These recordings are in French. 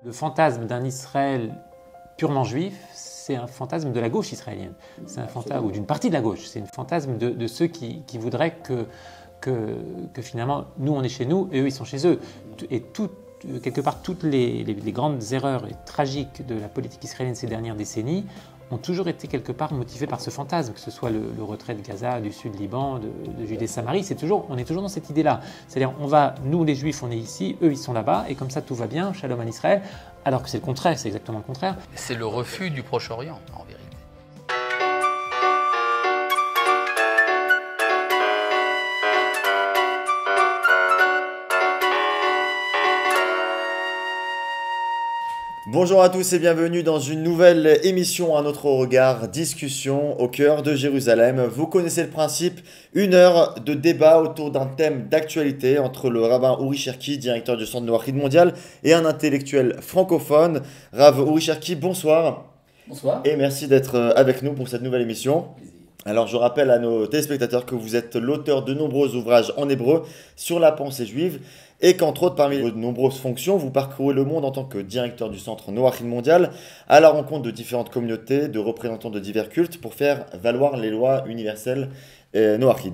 Le fantasme d'un Israël purement juif, c'est un fantasme de la gauche israélienne. C'est un fantasme, ou d'une partie de la gauche. C'est un fantasme de ceux qui voudraient que finalement, nous, on est chez nous et eux, ils sont chez eux. Et quelque part, toutes les grandes erreurs tragiques de la politique israélienne ces dernières décennies ont toujours été quelque part motivées par ce fantasme, que ce soit le retrait de Gaza, du sud Liban, de Judée-Samarie. On est toujours dans cette idée-là. C'est-à-dire, nous les Juifs, on est ici, eux, ils sont là-bas, et comme ça, tout va bien, shalom en Israël, alors que c'est le contraire, c'est exactement le contraire. C'est le refus du Proche-Orient, en vérité. Bonjour à tous et bienvenue dans une nouvelle émission, un autre regard, discussion au cœur de Jérusalem. Vous connaissez le principe, une heure de débat autour d'un thème d'actualité entre le rabbin Uri Cherki, directeur du Centre Noachide Mondial, et un intellectuel francophone. Rav Uri Cherki, bonsoir. Bonsoir. Et merci d'être avec nous pour cette nouvelle émission. Alors je rappelle à nos téléspectateurs que vous êtes l'auteur de nombreux ouvrages en hébreu sur la pensée juive et qu'entre autres parmi vos nombreuses fonctions, vous parcourez le monde en tant que directeur du Centre Noachide Mondial à la rencontre de différentes communautés, de représentants de divers cultes pour faire valoir les lois universelles noachides.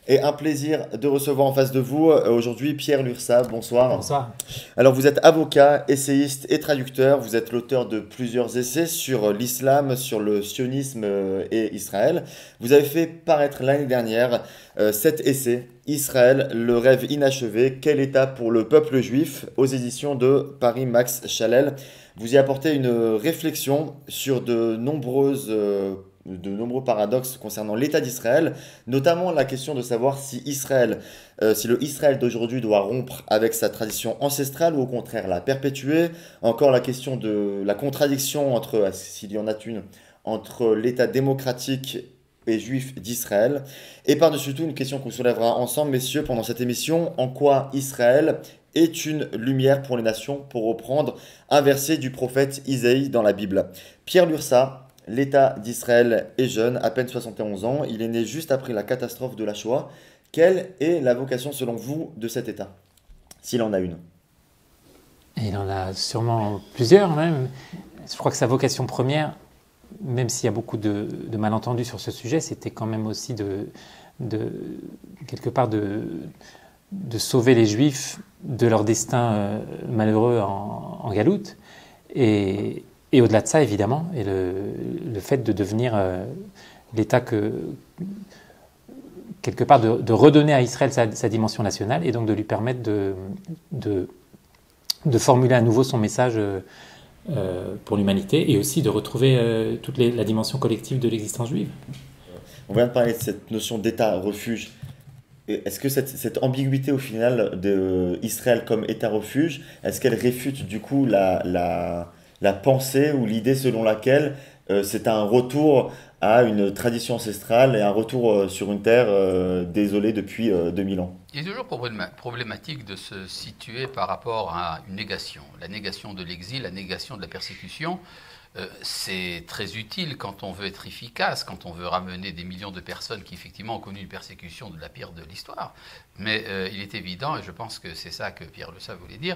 Et un plaisir de recevoir en face de vous aujourd'hui Pierre Lursa, bonsoir. Bonsoir. Alors vous êtes avocat, essayiste et traducteur, vous êtes l'auteur de plusieurs essais sur l'islam, sur le sionisme et Israël. Vous avez fait paraître l'année dernière 7 essais, Israël, le rêve inachevé, quel état pour le peuple juif, aux éditions de Paris Max Chalel. Vous y apportez une réflexion sur de nombreux paradoxes concernant l'État d'Israël, notamment la question de savoir si si le Israël d'aujourd'hui doit rompre avec sa tradition ancestrale ou au contraire la perpétuer. Encore la question de la contradiction entre, s'il y en a une, entre l'État démocratique et juif d'Israël. Et par-dessus tout, une question qu'on soulèvera ensemble, messieurs, pendant cette émission, en quoi Israël est une lumière pour les nations, pour reprendre un verset du prophète Isaïe dans la Bible. Pierre Lursa, l'État d'Israël est jeune, à peine 71 ans. Il est né juste après la catastrophe de la Shoah. Quelle est la vocation, selon vous, de cet État, s'il en a une? Et il en a sûrement plusieurs même. Je crois que sa vocation première, même s'il y a beaucoup de malentendus sur ce sujet, c'était quand même aussi quelque part de sauver les Juifs de leur destin malheureux en galoute. Et au-delà de ça, évidemment, et le fait de devenir l'État quelque part de redonner à Israël sa dimension nationale et donc de lui permettre de formuler à nouveau son message pour l'humanité et aussi de retrouver toute la dimension collective de l'existence juive. On vient de parler de cette notion d'État-refuge. Est-ce que cette ambiguïté au final d'Israël comme État-refuge, est-ce qu'elle réfute du coup la pensée ou l'idée selon laquelle c'est un retour à une tradition ancestrale et un retour sur une terre désolée depuis 2000 ans? Il est toujours problématique de se situer par rapport à une négation. La négation de l'exil, la négation de la persécution, c'est très utile quand on veut être efficace, quand on veut ramener des millions de personnes qui effectivement ont connu une persécution de la pire de l'histoire. Mais il est évident, et je pense que c'est ça que Pierre Lursa voulait dire,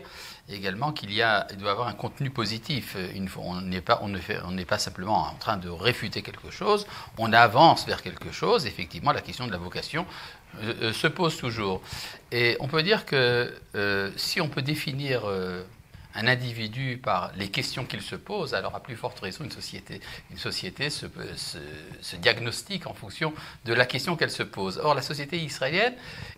également il doit avoir un contenu positif. On n'est pas simplement en train de réfuter quelque chose, on avance vers quelque chose. Effectivement, la question de la vocation se pose toujours. Et on peut dire que si on peut définir un individu par les questions qu'il se pose, alors à plus forte raison une société se diagnostique en fonction de la question qu'elle se pose. Or, la société israélienne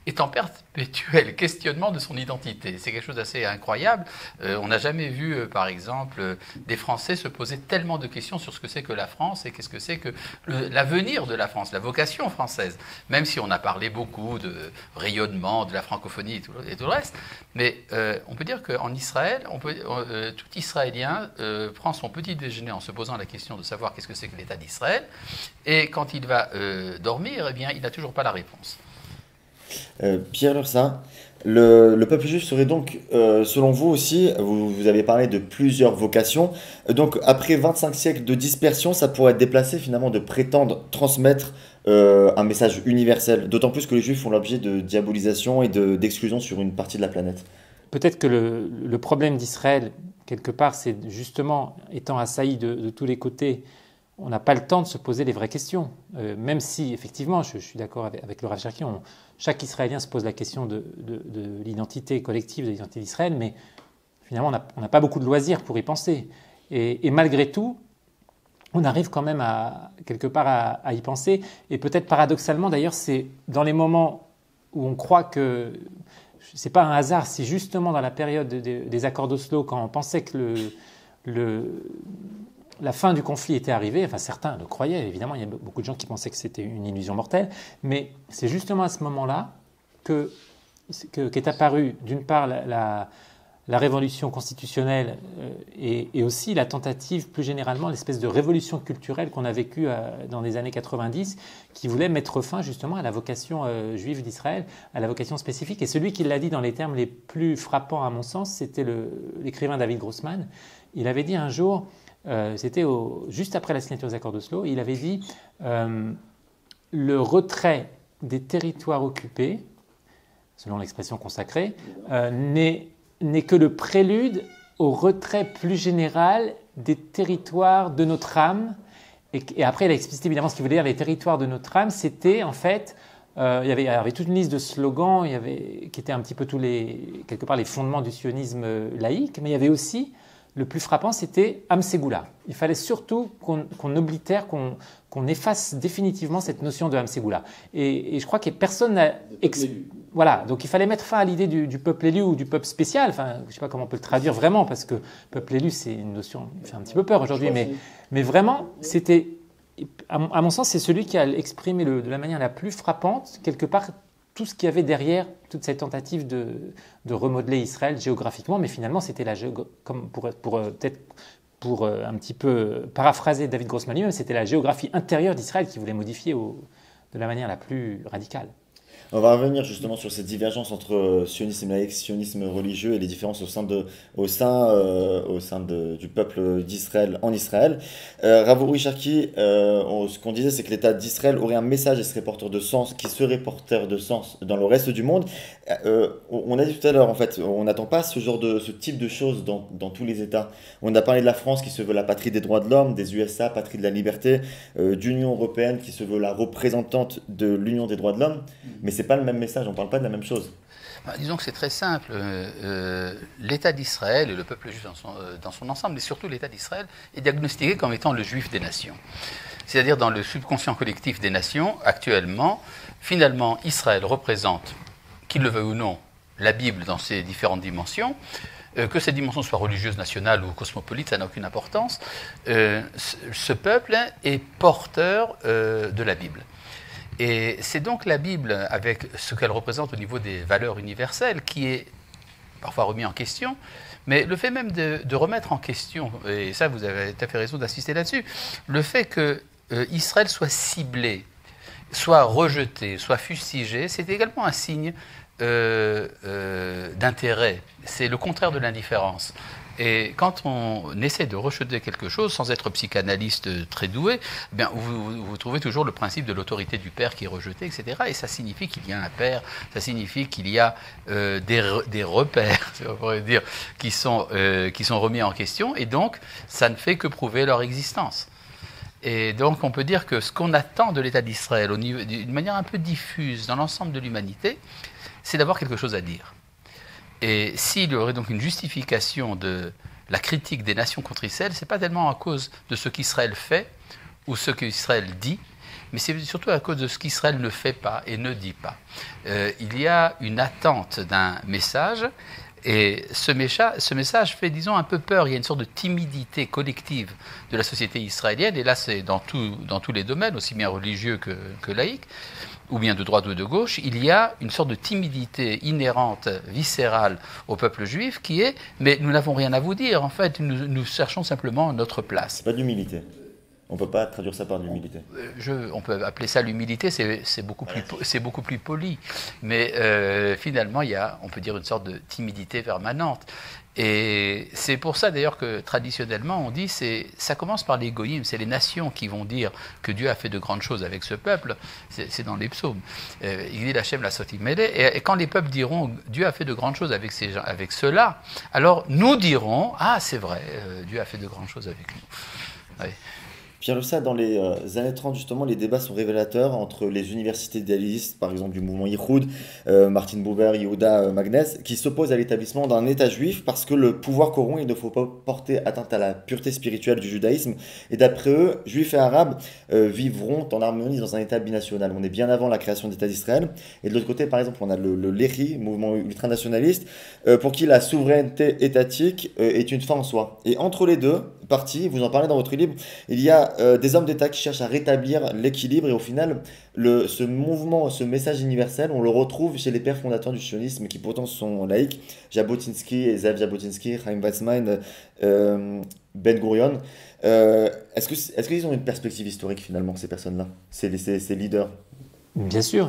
est en perpétuel questionnement de son identité. C'est quelque chose d'assez incroyable. On n'a jamais vu, par exemple, des Français se poser tellement de questions sur ce que c'est que la France et qu'est-ce que c'est que l'avenir de la France, la vocation française. Même si on a parlé beaucoup de rayonnement, de la francophonie et tout le reste, mais on peut dire qu'en Israël, tout Israélien prend son petit déjeuner en se posant la question de savoir qu'est-ce que c'est que l'État d'Israël, et quand il va dormir, eh bien, il n'a toujours pas la réponse. Pierre Lursa, le peuple juif serait donc, selon vous aussi, vous avez parlé de plusieurs vocations, donc après 25 siècles de dispersion, ça pourrait être déplacé finalement de prétendre transmettre un message universel, d'autant plus que les juifs font l'objet de diabolisation et d'exclusion sur une partie de la planète. Peut-être que le problème d'Israël, quelque part, c'est justement, étant assailli de tous les côtés, on n'a pas le temps de se poser les vraies questions. Même si, effectivement, je suis d'accord avec le Rav Cherki, chaque Israélien se pose la question de l'identité collective, de l'identité d'Israël, mais finalement, on n'a pas beaucoup de loisirs pour y penser. Et malgré tout, on arrive quand même quelque part à y penser. Et peut-être paradoxalement, d'ailleurs, c'est dans les moments où on croit que c'est pas un hasard, si justement dans la période des accords d'Oslo, quand on pensait que la fin du conflit était arrivée, enfin certains le croyaient, évidemment, il y a beaucoup de gens qui pensaient que c'était une illusion mortelle, mais c'est justement à ce moment-là qu'est apparue, d'une part, la révolution constitutionnelle et aussi la tentative, plus généralement, l'espèce de révolution culturelle qu'on a vécue dans les années 90, qui voulait mettre fin justement à la vocation juive d'Israël, à la vocation spécifique. Et celui qui l'a dit dans les termes les plus frappants, à mon sens, c'était l'écrivain David Grossman. Il avait dit un jour, c'était juste après la signature des accords d'Oslo, il avait dit le retrait des territoires occupés, selon l'expression consacrée, n'est que le prélude au retrait plus général des territoires de notre âme. Et après, il a explicité évidemment ce qu'il voulait dire, les territoires de notre âme, c'était en fait, il y avait toute une liste de slogans qui étaient un petit peu quelque part les fondements du sionisme laïque, mais il y avait aussi, le plus frappant, c'était Am Segula. Il fallait surtout qu'on oblitère, qu'on efface définitivement cette notion de Am Segula. Et je crois que personne n'a... Voilà, donc il fallait mettre fin à l'idée du peuple élu ou du peuple spécial. Enfin, je ne sais pas comment on peut le traduire vraiment, parce que peuple élu, c'est une notion qui fait un petit peu peur aujourd'hui. Mais vraiment, c'était, à mon sens, c'est celui qui a exprimé de la manière la plus frappante, quelque part, tout ce qu'il y avait derrière toute cette tentative de remodeler Israël géographiquement. Mais finalement, c'était comme pour un petit peu paraphraser David Grossman lui-même, c'était la géographie intérieure d'Israël qui voulait modifier de la manière la plus radicale. On va revenir justement sur cette divergence entre sionisme laïque, sionisme religieux et les différences au sein du peuple d'Israël en Israël. Rav Uri Cherki, ce qu'on disait, c'est que l'État d'Israël aurait un message et serait porteur de sens, qui serait porteur de sens dans le reste du monde. On a dit tout à l'heure, en fait, on n'attend pas ce type de choses dans tous les États. On a parlé de la France qui se veut la patrie des droits de l'homme, des USA, patrie de la liberté, d'Union européenne qui se veut la représentante de l'Union des droits de l'homme, mais c'est pas le même message, on ne parle pas de la même chose. Disons que c'est très simple. L'État d'Israël et le peuple juif dans son ensemble, mais surtout l'État d'Israël, est diagnostiqué comme étant le juif des nations. C'est-à-dire dans le subconscient collectif des nations, actuellement, finalement, Israël représente, qu'il le veuille ou non, la Bible dans ses différentes dimensions. Que cette dimension soit religieuse, nationale ou cosmopolite, ça n'a aucune importance. Ce peuple est porteur de la Bible. Et c'est donc la Bible, avec ce qu'elle représente au niveau des valeurs universelles, qui est parfois remis en question, mais le fait même de remettre en question, et ça vous avez tout à fait raison d'insister là-dessus, le fait que Israël soit ciblé, soit rejeté, soit fustigé, c'est également un signe d'intérêt. C'est le contraire de l'indifférence. Et quand on essaie de rejeter quelque chose sans être psychanalyste très doué, eh bien vous trouvez toujours le principe de l'autorité du père qui est rejeté, etc. Et ça signifie qu'il y a un père, ça signifie qu'il y a des repères, on pourrait dire, qui sont remis en question. Et donc, ça ne fait que prouver leur existence. Et donc, on peut dire que ce qu'on attend de l'État d'Israël, d'une manière un peu diffuse dans l'ensemble de l'humanité, c'est d'avoir quelque chose à dire. Et s'il y aurait donc une justification de la critique des nations contre Israël, ce n'est pas tellement à cause de ce qu'Israël fait ou ce qu'Israël dit, mais c'est surtout à cause de ce qu'Israël ne fait pas et ne dit pas. Il y a une attente d'un message, et ce message fait, disons, un peu peur. Il y a une sorte de timidité collective de la société israélienne, et là c'est dans tous les domaines, aussi bien religieux que laïques, ou bien de droite ou de gauche. Il y a une sorte de timidité inhérente, viscérale au peuple juif qui est « mais nous n'avons rien à vous dire, en fait, nous cherchons simplement notre place ». C'est pas de l'humilité. On ne peut pas traduire ça par l'humilité. On peut appeler ça l'humilité, c'est beaucoup plus poli. Mais finalement, il y a, on peut dire, une sorte de timidité permanente. Et c'est pour ça d'ailleurs que traditionnellement on dit ça commence par les goyim, c'est les nations qui vont dire que Dieu a fait de grandes choses avec ce peuple, c'est dans les psaumes. Il dit Hachem la sotimele, et quand les peuples diront Dieu a fait de grandes choses avec ces gens, avec ceux-là, alors nous dirons ah c'est vrai, Dieu a fait de grandes choses avec nous. Oui. Pierre Leussat, dans les années 30, justement, les débats sont révélateurs entre les universités idéalistes, par exemple du mouvement Yichoud, Martin Buber, Yehuda Magnes, qui s'opposent à l'établissement d'un État juif parce que le pouvoir corrompt, il ne faut pas porter atteinte à la pureté spirituelle du judaïsme. Et d'après eux, juifs et arabes vivront en harmonie dans un État binational. On est bien avant la création d'État d'Israël. Et de l'autre côté, par exemple, on a le Lehi, mouvement ultranationaliste, pour qui la souveraineté étatique est une fin en soi. Et entre les deux parties, vous en parlez dans votre livre, il y a des hommes d'État qui cherchent à rétablir l'équilibre et au final, ce mouvement, ce message universel, on le retrouve chez les pères fondateurs du sionisme qui pourtant sont laïcs, Jabotinsky, Zev Jabotinsky, Chaim Weizmann, Ben Gurion. Est-ce qu'ils ont une perspective historique finalement, ces personnes-là, ces leaders? Bien sûr,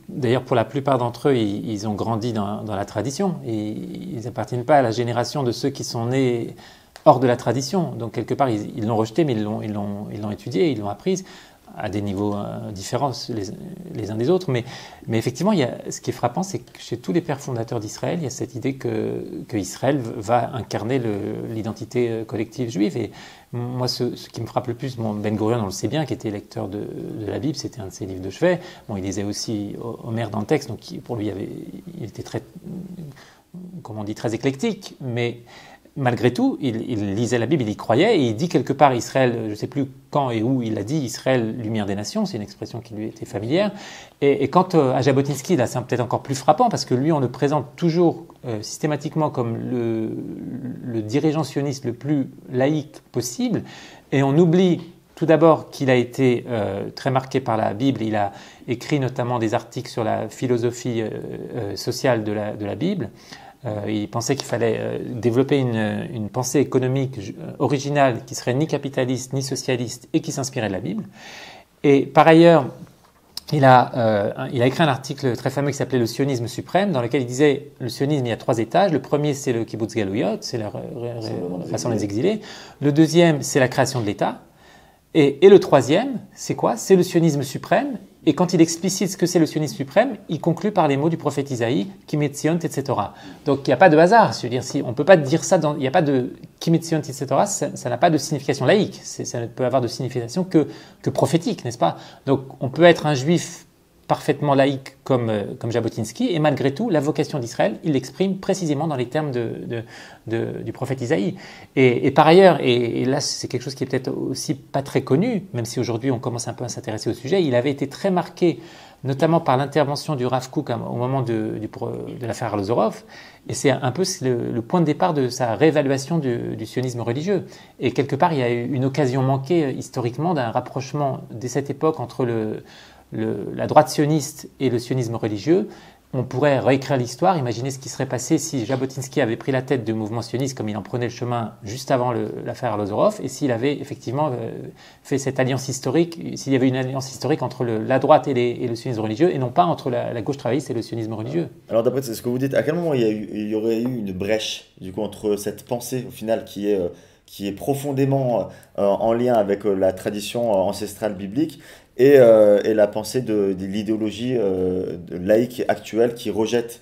d'ailleurs pour la plupart d'entre eux, ils ont grandi dans la tradition. Ils n'appartiennent pas à la génération de ceux qui sont nés hors de la tradition. Donc quelque part, ils l'ont rejeté, mais ils l'ont étudié, ils l'ont apprise à des niveaux différents les uns des autres. Mais effectivement, ce qui est frappant, c'est que chez tous les pères fondateurs d'Israël, il y a cette idée que Israël va incarner l'identité collective juive. Et moi, ce qui me frappe le plus, Ben Gurion, on le sait bien, qui était lecteur de la Bible, c'était un de ses livres de chevet. Il lisait aussi Homère dans le texte, donc pour lui, il était très, comment on dit, très éclectique. Mais malgré tout, il lisait la Bible, il y croyait, et il dit quelque part Israël, je ne sais plus quand et où il l'a dit, Israël, lumière des nations, c'est une expression qui lui était familière. Et quant à Jabotinsky, là c'est peut-être encore plus frappant, parce que lui on le présente toujours systématiquement comme le dirigeant sioniste le plus laïque possible, et on oublie tout d'abord qu'il a été très marqué par la Bible, il a écrit notamment des articles sur la philosophie sociale de la Bible. Il pensait qu'il fallait développer une pensée économique originale qui serait ni capitaliste ni socialiste et qui s'inspirait de la Bible. Et par ailleurs, il a écrit un article très fameux qui s'appelait « Le sionisme suprême », dans lequel il disait « Le sionisme, il y a 3 étages. Le premier, c'est le kibbutz galouyot, c'est la façon des exilés. Le deuxième, c'est la création de l'État. Et le troisième, c'est quoi? C'est le sionisme suprême. Et quand il explicite ce que c'est le sionisme suprême, il conclut par les mots du prophète Isaïe, Kimetzion, etc. Donc il n'y a pas de hasard. Je veux dire, on ne peut pas dire ça, il n'y a pas de Kimetzion, etc. Ça n'a pas de signification laïque. Ça ne peut avoir de signification que prophétique, n'est-ce pas? Donc on peut être un juif parfaitement laïque comme Jabotinsky, et malgré tout, la vocation d'Israël, il l'exprime précisément dans les termes du prophète Isaïe. Et par ailleurs, et là c'est quelque chose qui est peut-être aussi pas très connu, même si aujourd'hui on commence un peu à s'intéresser au sujet, il avait été très marqué, notamment par l'intervention du Rav Kook au moment de l'affaire Arlozorov, et c'est un peu le point de départ de sa réévaluation du sionisme religieux. Et quelque part, il y a eu une occasion manquée historiquement d'un rapprochement dès cette époque entre la droite sioniste et le sionisme religieux. On pourrait réécrire l'histoire, imaginer ce qui serait passé si Jabotinsky avait pris la tête du mouvement sioniste comme il en prenait le chemin juste avant l'affaire Arlozorov, et s'il avait effectivement fait cette alliance historique, s'il y avait une alliance historique entre la droite et le sionisme religieux, et non pas entre la gauche travailliste et le sionisme religieux. Alors d'après ce que vous dites, à quel moment il y aurait eu une brèche du coup, entre cette pensée au final qui est profondément en lien avec la tradition ancestrale biblique et la pensée de l'idéologie laïque actuelle qui rejette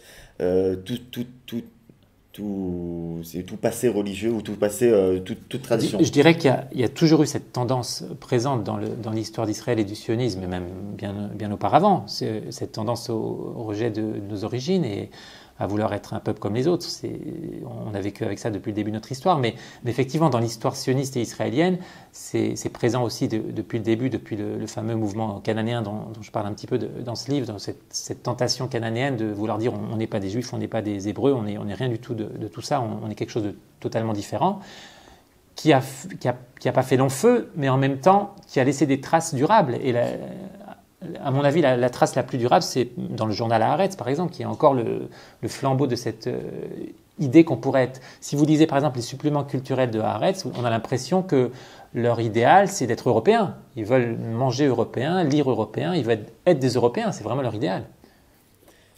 tout passé religieux ou tout passé, toute tradition? Je dirais qu'il y a toujours eu cette tendance présente dans l'histoire d'Israël et du sionisme, et même bien auparavant, cette tendance au rejet de nos origines et à vouloir être un peuple comme les autres. On a vécu avec ça depuis le début de notre histoire, mais effectivement, dans l'histoire sioniste et israélienne, c'est présent aussi depuis le début, depuis le fameux mouvement cananéen dont je parle un petit peu dans ce livre, dans cette tentation cananéenne de vouloir dire on n'est pas des Juifs, on n'est pas des Hébreux, on n'est rien du tout de tout ça, on est quelque chose de totalement différent, qui a pas fait long feu, mais en même temps qui a laissé des traces durables. Et à mon avis, la trace la plus durable, c'est dans le journal Haaretz, par exemple, qui est encore le flambeau de cette idée qu'on pourrait être. Si vous lisez par exemple les suppléments culturels de Haaretz, on a l'impression que leur idéal, c'est d'être européen. Ils veulent manger européen, lire européen, ils veulent être des Européens. C'est vraiment leur idéal.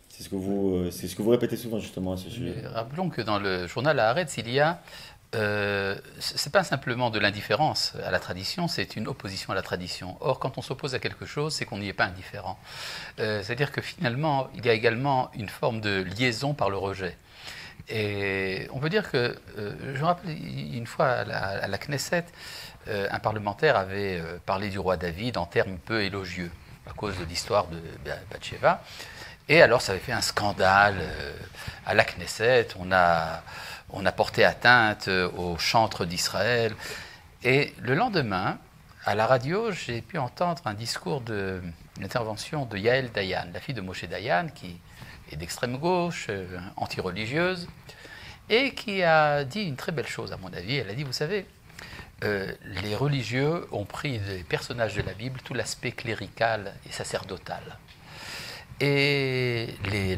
C'est ce que vous répétez souvent justement à ce sujet. Rappelons que dans le journal Haaretz, il y a c'est pas simplement de l'indifférence à la tradition, c'est une opposition à la tradition. Or, quand on s'oppose à quelque chose, c'est qu'on n'y est pas indifférent. C'est-à-dire que finalement, il y a également une forme de liaison par le rejet. Et on peut dire que, je me rappelle une fois à la Knesset, un parlementaire avait parlé du roi David en termes peu élogieux, à cause de l'histoire de Bathsheba. Et alors, ça avait fait un scandale à la Knesset. On a porté atteinte au chantre d'Israël. Et le lendemain, à la radio, j'ai pu entendre un discours une intervention de Yael Dayan, la fille de Moshe Dayan, qui est d'extrême gauche, anti-religieuse, et qui a dit une très belle chose, à mon avis. Elle a dit, vous savez, les religieux ont pris des personnages de la Bible tout l'aspect clérical et sacerdotal. Et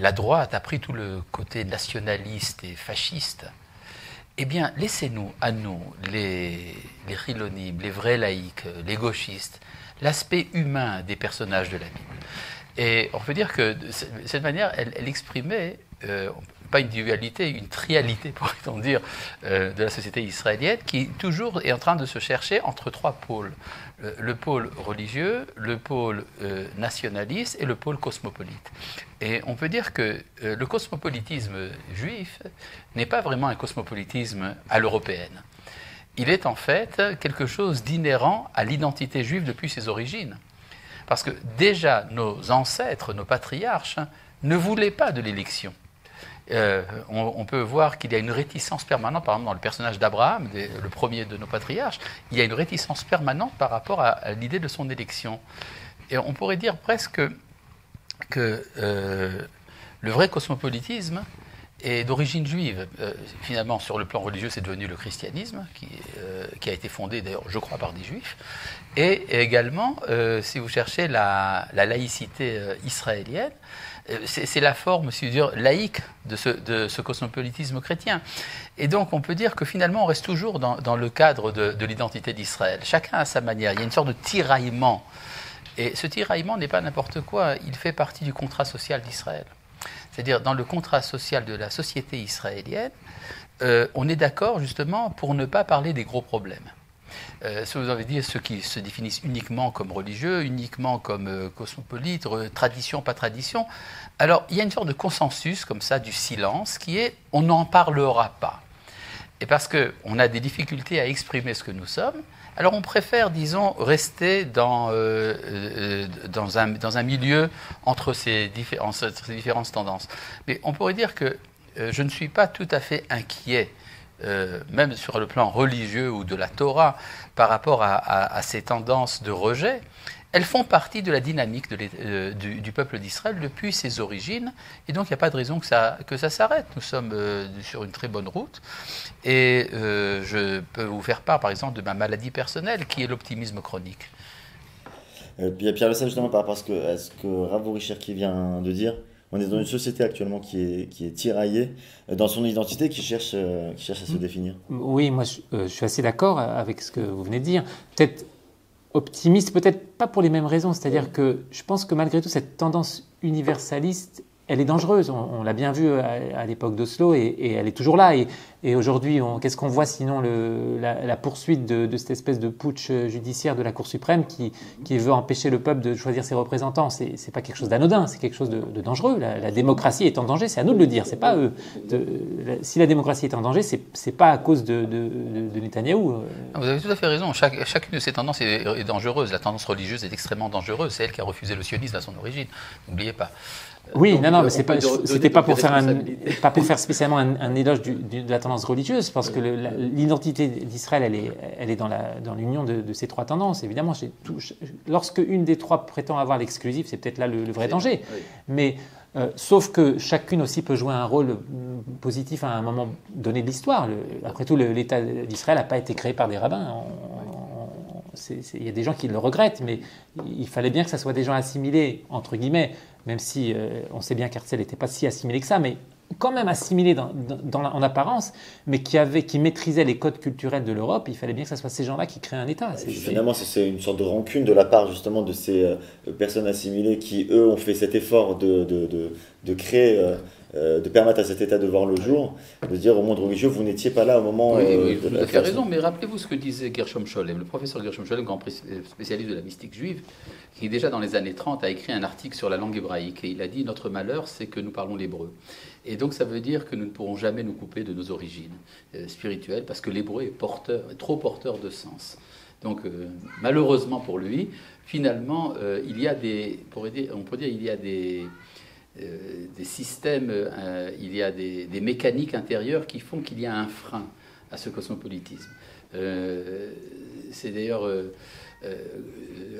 la droite a pris tout le côté nationaliste et fasciste. Eh bien, laissez-nous, à nous, les chilonimes, les vrais laïcs, les gauchistes, l'aspect humain des personnages de la Bible. Et on peut dire que de cette manière, elle exprimait, pas une dualité, une trialité, pourrait-on dire, de la société israélienne, qui toujours est en train de se chercher entre trois pôles. Le pôle religieux, le pôle nationaliste et le pôle cosmopolite. Et on peut dire que le cosmopolitisme juif n'est pas vraiment un cosmopolitisme à l'européenne. Il est en fait quelque chose d'inhérent à l'identité juive depuis ses origines. Parce que déjà, nos ancêtres, nos patriarches, ne voulaient pas de l'élection. On peut voir qu'il y a une réticence permanente, par exemple dans le personnage d'Abraham, le premier de nos patriarches, il y a une réticence permanente par rapport à l'idée de son élection. Et on pourrait dire presque que le vrai cosmopolitisme est d'origine juive. Finalement, sur le plan religieux, c'est devenu le christianisme, qui a été fondé, d'ailleurs, je crois, par des juifs. Et également, si vous cherchez la laïcité israélienne, c'est la forme, si je veux dire, laïque de ce cosmopolitisme chrétien. Et donc, on peut dire que finalement, on reste toujours dans le cadre de l'identité d'Israël. Chacun à sa manière. Il y a une sorte de tiraillement. Et ce tiraillement n'est pas n'importe quoi. Il fait partie du contrat social d'Israël. C'est-à-dire, dans le contrat social de la société israélienne, on est d'accord, justement, pour ne pas parler des gros problèmes. Si vous avez dit ceux qui se définissent uniquement comme religieux, uniquement comme cosmopolites, tradition, pas tradition, alors il y a une sorte de consensus comme ça du silence qui est on n'en parlera pas. Et parce qu'on a des difficultés à exprimer ce que nous sommes, alors on préfère, disons, rester dans un milieu entre ces différentes tendances. Mais on pourrait dire que je ne suis pas tout à fait inquiet même sur le plan religieux ou de la Torah, par rapport à ces tendances de rejet. Elles font partie de la dynamique du peuple d'Israël depuis ses origines, et donc il n'y a pas de raison que ça s'arrête. Nous sommes sur une très bonne route, et je peux vous faire part, par exemple, de ma maladie personnelle, qui est l'optimisme chronique. Pierre Le Sage, justement, par rapport à ce que Rav Cherki vient de dire, on est dans une société actuellement qui est tiraillée dans son identité, qui cherche à se définir. Oui, moi je suis assez d'accord avec ce que vous venez de dire. Peut-être optimiste, peut-être pas pour les mêmes raisons. C'est-à-dire que je pense que malgré tout, cette tendance universaliste, elle est dangereuse. On l'a bien vu à l'époque d'Oslo et elle est toujours là. Et aujourd'hui, qu'est-ce qu'on voit sinon la poursuite de cette espèce de putsch judiciaire de la Cour suprême qui veut empêcher le peuple de choisir ses représentants. C'est pas quelque chose d'anodin, c'est quelque chose de dangereux. La démocratie est en danger, c'est à nous de le dire, c'est pas eux. Si la démocratie est en danger, c'est pas à cause de Netanyahou. Vous avez tout à fait raison. Chacune de ces tendances est dangereuse. La tendance religieuse est extrêmement dangereuse. C'est elle qui a refusé le sionisme à son origine. N'oubliez pas. Oui, donc, non, mais c'était pas pour faire spécialement un éloge de la tendance religieuse, parce que l'identité d'Israël, elle est dans l'union de ces trois tendances. Évidemment, lorsque une des trois prétend avoir l'exclusif, c'est peut-être là le vrai danger. Oui. Mais sauf que chacune aussi peut jouer un rôle positif à un moment donné de l'histoire. Après tout, l'État d'Israël n'a pas été créé par des rabbins. Il y a des gens qui le regrettent, mais il fallait bien que ça soit des gens assimilés, entre guillemets, même si on sait bien qu'Herzl n'était pas si assimilé que ça, mais quand même assimilés en apparence, mais qui maîtrisaient les codes culturels de l'Europe. Il fallait bien que ce soit ces gens-là qui créent un État. Finalement, c'est une sorte de rancune de la part justement de ces personnes assimilées qui, eux, ont fait cet effort de créer, de permettre à cet État de voir le jour, de dire au monde religieux, vous n'étiez pas là au moment oui, de vous la avez création. raison, mais rappelez-vous ce que disait Gershom Scholem, le professeur Gershom Scholem, grand spécialiste de la mystique juive, qui déjà dans les années 30 a écrit un article sur la langue hébraïque, et il a dit « Notre malheur, c'est que nous parlons l'hébreu ». Et donc ça veut dire que nous ne pourrons jamais nous couper de nos origines spirituelles, parce que l'hébreu est trop porteur de sens. Donc malheureusement pour lui, finalement, il y a on pourrait dire, il y a des systèmes, il y a des mécaniques intérieures qui font qu'il y a un frein à ce cosmopolitisme. C'est d'ailleurs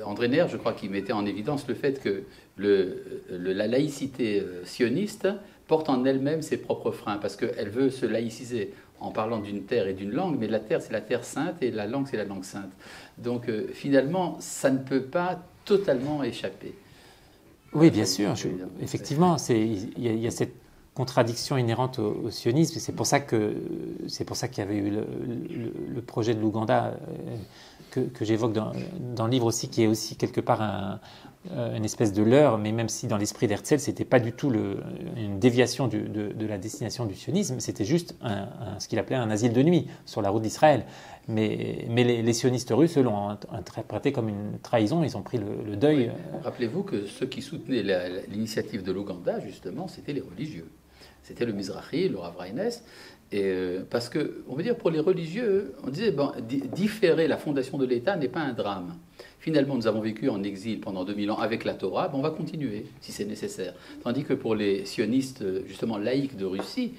André Neher, je crois, qui mettait en évidence le fait que la laïcité sioniste porte en elle-même ses propres freins, parce qu'elle veut se laïciser en parlant d'une terre et d'une langue, mais la terre, c'est la terre sainte, et la langue, c'est la langue sainte. Donc finalement, ça ne peut pas totalement échapper. Oui, bien sûr. Effectivement, il y a cette contradiction inhérente au sionisme. C'est pour ça qu'il y avait eu le projet de l'Ouganda que j'évoque dans le livre aussi, qui est aussi quelque part une espèce de leurre, mais même si dans l'esprit d'Herzl, c'était pas du tout une déviation de la destination du sionisme, c'était juste ce qu'il appelait un asile de nuit sur la route d'Israël. Mais les sionistes russes l'ont interprété comme une trahison, ils ont pris le deuil. Oui. Rappelez-vous que ceux qui soutenaient l'initiative de l'Ouganda, justement, c'était les religieux. C'était le Mizrahi, le Rav Reines. Parce que, on veut dire, pour les religieux, on disait, différer la fondation de l'État n'est pas un drame. Finalement, nous avons vécu en exil pendant 2000 ans avec la Torah, on va continuer, si c'est nécessaire. Tandis que pour les sionistes, justement, laïcs de Russie,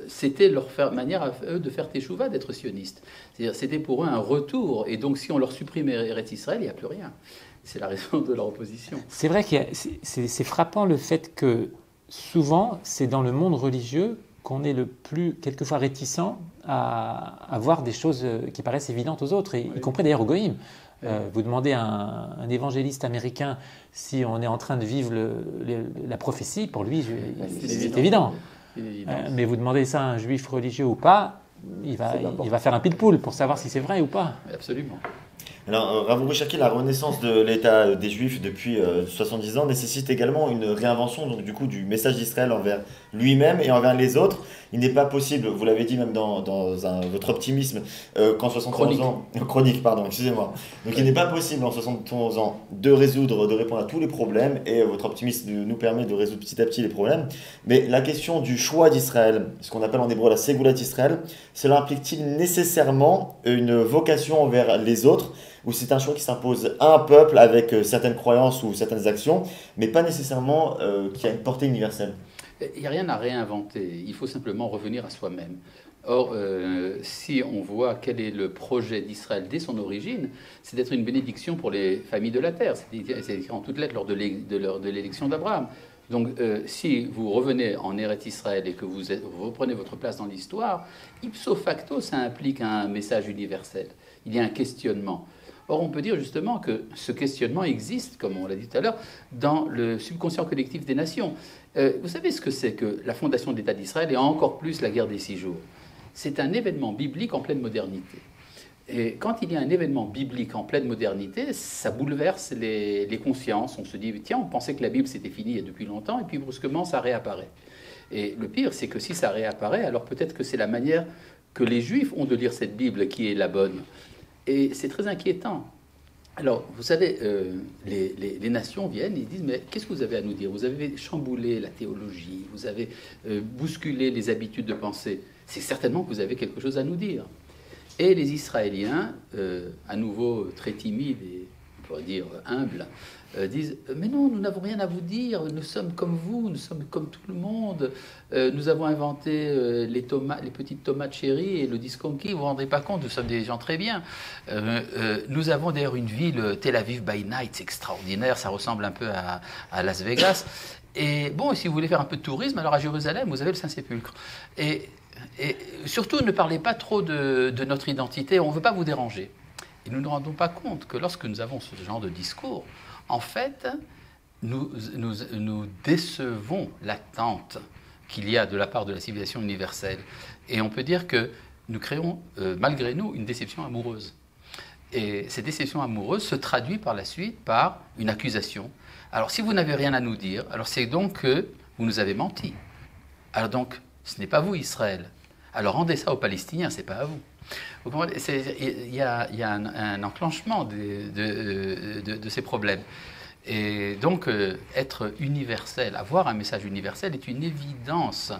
c'était leur manière à eux de faire teshuva, d'être sionistes. C'est-à-dire, c'était pour eux un retour. Et donc, si on leur supprime Eretz Israël, il n'y a plus rien. C'est la raison de leur opposition. C'est vrai que c'est frappant le fait que, souvent, c'est dans le monde religieux qu'on est le plus, quelquefois, réticent à voir des choses qui paraissent évidentes aux autres, y compris d'ailleurs aux goïms. Vous demandez à un évangéliste américain si on est en train de vivre la prophétie, pour lui, c'est évident. Mais vous demandez ça à un juif religieux ou pas, il va faire un pile-poule pour savoir si c'est vrai ou pas. Absolument. Alors, Rav Shaki, la renaissance de l'État des Juifs depuis 70 ans nécessite également une réinvention donc, du coup, du message d'Israël envers lui-même et envers les autres. Il n'est pas possible, vous l'avez dit même dans votre optimisme, qu'en 71 ans... Chronique, pardon, excusez-moi. Donc il n'est pas possible en 71 ans de répondre à tous les problèmes, et votre optimisme nous permet de résoudre petit à petit les problèmes. Mais la question du choix d'Israël, ce qu'on appelle en hébreu la Ségoula d'Israël, cela implique-t-il nécessairement une vocation envers les autres, ou c'est un choix qui s'impose à un peuple avec certaines croyances ou certaines actions, mais pas nécessairement qui a une portée universelle? Il n'y a rien à réinventer, il faut simplement revenir à soi-même. Or, si on voit quel est le projet d'Israël dès son origine, c'est d'être une bénédiction pour les familles de la terre. C'est écrit en toutes lettres lors de l'élection d'Abraham. Donc, si vous revenez en Eretz Israël et que vous reprenez votre place dans l'histoire, ipso facto, ça implique un message universel. Il y a un questionnement. Or, on peut dire justement que ce questionnement existe, comme on l'a dit tout à l'heure, dans le subconscient collectif des nations. Vous savez ce que c'est que la fondation de l'État d'Israël et encore plus la guerre des 6 jours? C'est un événement biblique en pleine modernité. Et quand il y a un événement biblique en pleine modernité, ça bouleverse les consciences. On se dit, tiens, on pensait que la Bible c'était fini il y a depuis longtemps, et puis brusquement ça réapparaît. Et le pire, c'est que si ça réapparaît, alors peut-être que c'est la manière que les Juifs ont de lire cette Bible qui est la bonne. Et c'est très inquiétant. Alors, vous savez, les nations viennent et disent, mais qu'est-ce que vous avez à nous dire? Vous avez chamboulé la théologie, vous avez bousculé les habitudes de pensée. C'est certainement que vous avez quelque chose à nous dire. Et les Israéliens, à nouveau très timides et, on pourrait dire, humbles, disent « Mais non, nous n'avons rien à vous dire, nous sommes comme vous, nous sommes comme tout le monde, nous avons inventé les petites tomates chéries et le disconquis, vous ne vous rendez pas compte, nous sommes des gens très bien. Nous avons d'ailleurs une ville, Tel Aviv by night, c'est extraordinaire, ça ressemble un peu à Las Vegas. Et bon, si vous voulez faire un peu de tourisme, alors à Jérusalem, vous avez le Saint-Sépulcre. Et surtout, ne parlez pas trop de notre identité, on ne veut pas vous déranger. » Et nous ne nous rendons pas compte que lorsque nous avons ce genre de discours, en fait, nous décevons l'attente qu'il y a de la part de la civilisation universelle. Et on peut dire que nous créons, malgré nous, une déception amoureuse. Et cette déception amoureuse se traduit par la suite par une accusation. Alors si vous n'avez rien à nous dire, alors c'est donc que vous nous avez menti. Alors donc, ce n'est pas vous, Israël. Alors rendez ça aux Palestiniens, ce n'est pas à vous. Vous comprenez ? Il y a un enclenchement de ces problèmes. Et donc, être universel, avoir un message universel est une évidence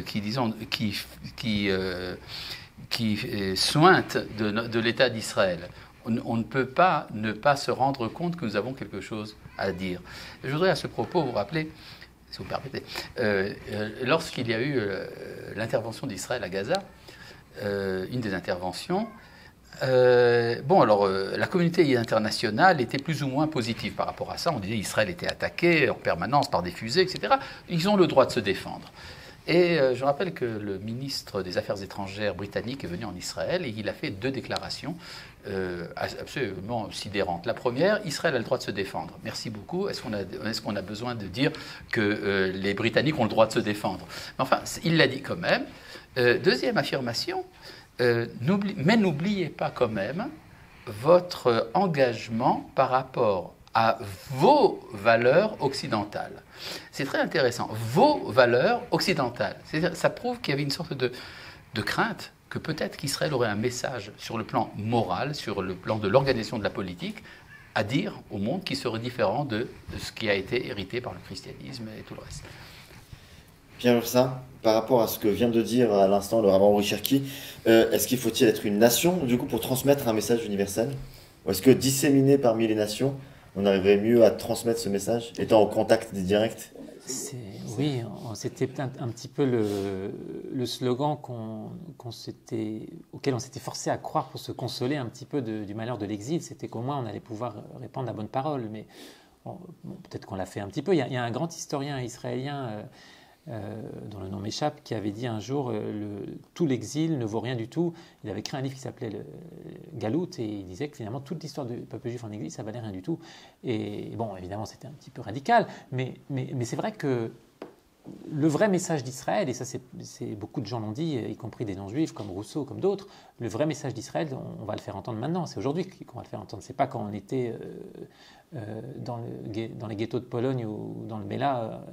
qui sointe de l'État d'Israël. On ne peut pas ne pas se rendre compte que nous avons quelque chose à dire. Je voudrais à ce propos vous rappeler, si vous permettez, lorsqu'il y a eu l'intervention d'Israël à Gaza, une des interventions, la communauté internationale était plus ou moins positive par rapport à ça. On disait qu'Israël était attaqué en permanence par des fusées, etc. Ils ont le droit de se défendre. Et je rappelle que le ministre des Affaires étrangères britannique est venu en Israël et il a fait 2 déclarations absolument sidérantes. La première, Israël a le droit de se défendre. Merci beaucoup. Est-ce qu'on a besoin de dire que les Britanniques ont le droit de se défendre ? Mais enfin, il l'a dit quand même. Deuxième affirmation, mais n'oubliez pas quand même votre engagement par rapport à vos valeurs occidentales. C'est très intéressant. Vos valeurs occidentales. Ça prouve qu'il y avait une sorte de crainte que peut-être qu'Israël aurait un message sur le plan moral, sur le plan de l'organisation de la politique, à dire au monde qui serait différent de ce qui a été hérité par le christianisme et tout le reste. Pierre Ursin, par rapport à ce que vient de dire à l'instant le rabbin Uri Cherki, est-ce qu'il faut-il être une nation, du coup, pour transmettre un message universel ? Ou est-ce que disséminé parmi les nations, on arriverait mieux à transmettre ce message, étant au contact des directs ? Oui, c'était un petit peu le slogan auquel on s'était forcé à croire pour se consoler un petit peu du malheur de l'exil. C'était qu'au moins on allait pouvoir répandre la bonne parole. Mais peut-être qu'on l'a fait un petit peu. Il y a un grand historien israélien dont le nom m'échappe, qui avait dit un jour tout l'exil ne vaut rien du tout. Il avait écrit un livre qui s'appelait Galout et il disait que finalement toute l'histoire du peuple juif en exil, ça valait rien du tout. Et bon, évidemment, c'était un petit peu radical, mais c'est vrai que le vrai message d'Israël, et ça beaucoup de gens l'ont dit, y compris des non-juifs comme Rousseau, comme d'autres, le vrai message d'Israël, on va le faire entendre maintenant. C'est aujourd'hui qu'on va le faire entendre. C'est pas quand on était dans les ghettos de Pologne ou dans le Béla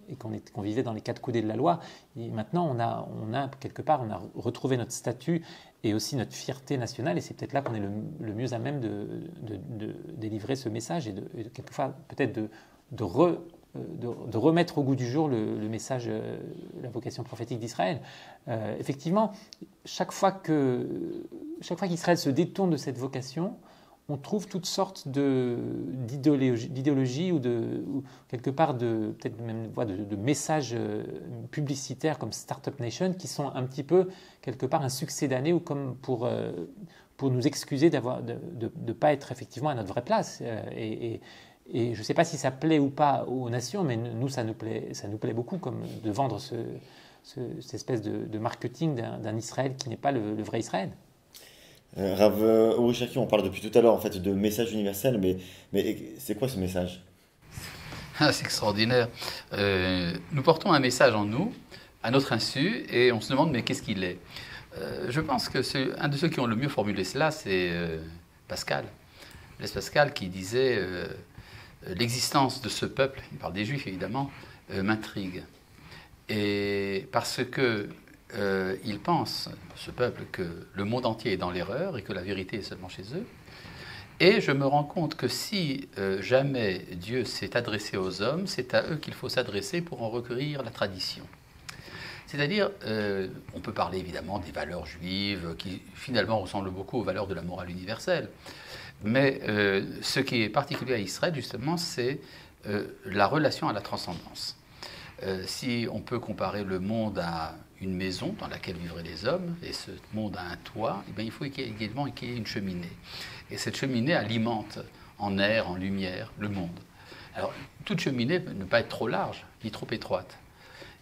et qu'on vivait dans les 4 coudées de la loi. Et maintenant, on a quelque part, on a retrouvé notre statut et aussi notre fierté nationale, et c'est peut-être là qu'on est le mieux à même de délivrer ce message et quelquefois peut-être de remettre au goût du jour le message, la vocation prophétique d'Israël. Effectivement, chaque fois qu'Israël se détourne de cette vocation, on trouve toutes sortes d'idéologies ou quelque part peut-être même de messages publicitaires comme Startup Nation qui sont un petit peu quelque part un succès d'année ou comme pour nous excuser de ne pas être effectivement à notre vraie place. Et je ne sais pas si ça plaît ou pas aux nations, mais nous, ça nous plaît beaucoup comme de vendre cette espèce de marketing d'un Israël qui n'est pas le vrai Israël. Rav Uri Cherki, on parle depuis tout à l'heure en fait de message universel, mais c'est quoi ce message ? C'est extraordinaire. Nous portons un message en nous, à notre insu, et on se demande mais qu'est-ce qu'il est ? Je pense que un de ceux qui ont le mieux formulé cela, c'est Pascal. Blaise Pascal qui disait l'existence de ce peuple, il parle des Juifs évidemment, m'intrigue. Et parce que il pense, ce peuple, que le monde entier est dans l'erreur et que la vérité est seulement chez eux. Et je me rends compte que si jamais Dieu s'est adressé aux hommes, c'est à eux qu'il faut s'adresser pour en recueillir la tradition. C'est-à-dire, on peut parler évidemment des valeurs juives qui finalement ressemblent beaucoup aux valeurs de la morale universelle. Mais ce qui est particulier à Israël, justement, c'est la relation à la transcendance. Si on peut comparer le monde à une maison dans laquelle vivraient les hommes, et ce monde a un toit, eh bien, il faut également qu'il y ait une cheminée. Et cette cheminée alimente en air, en lumière, le monde. Alors, toute cheminée ne peut pas être trop large, ni trop étroite.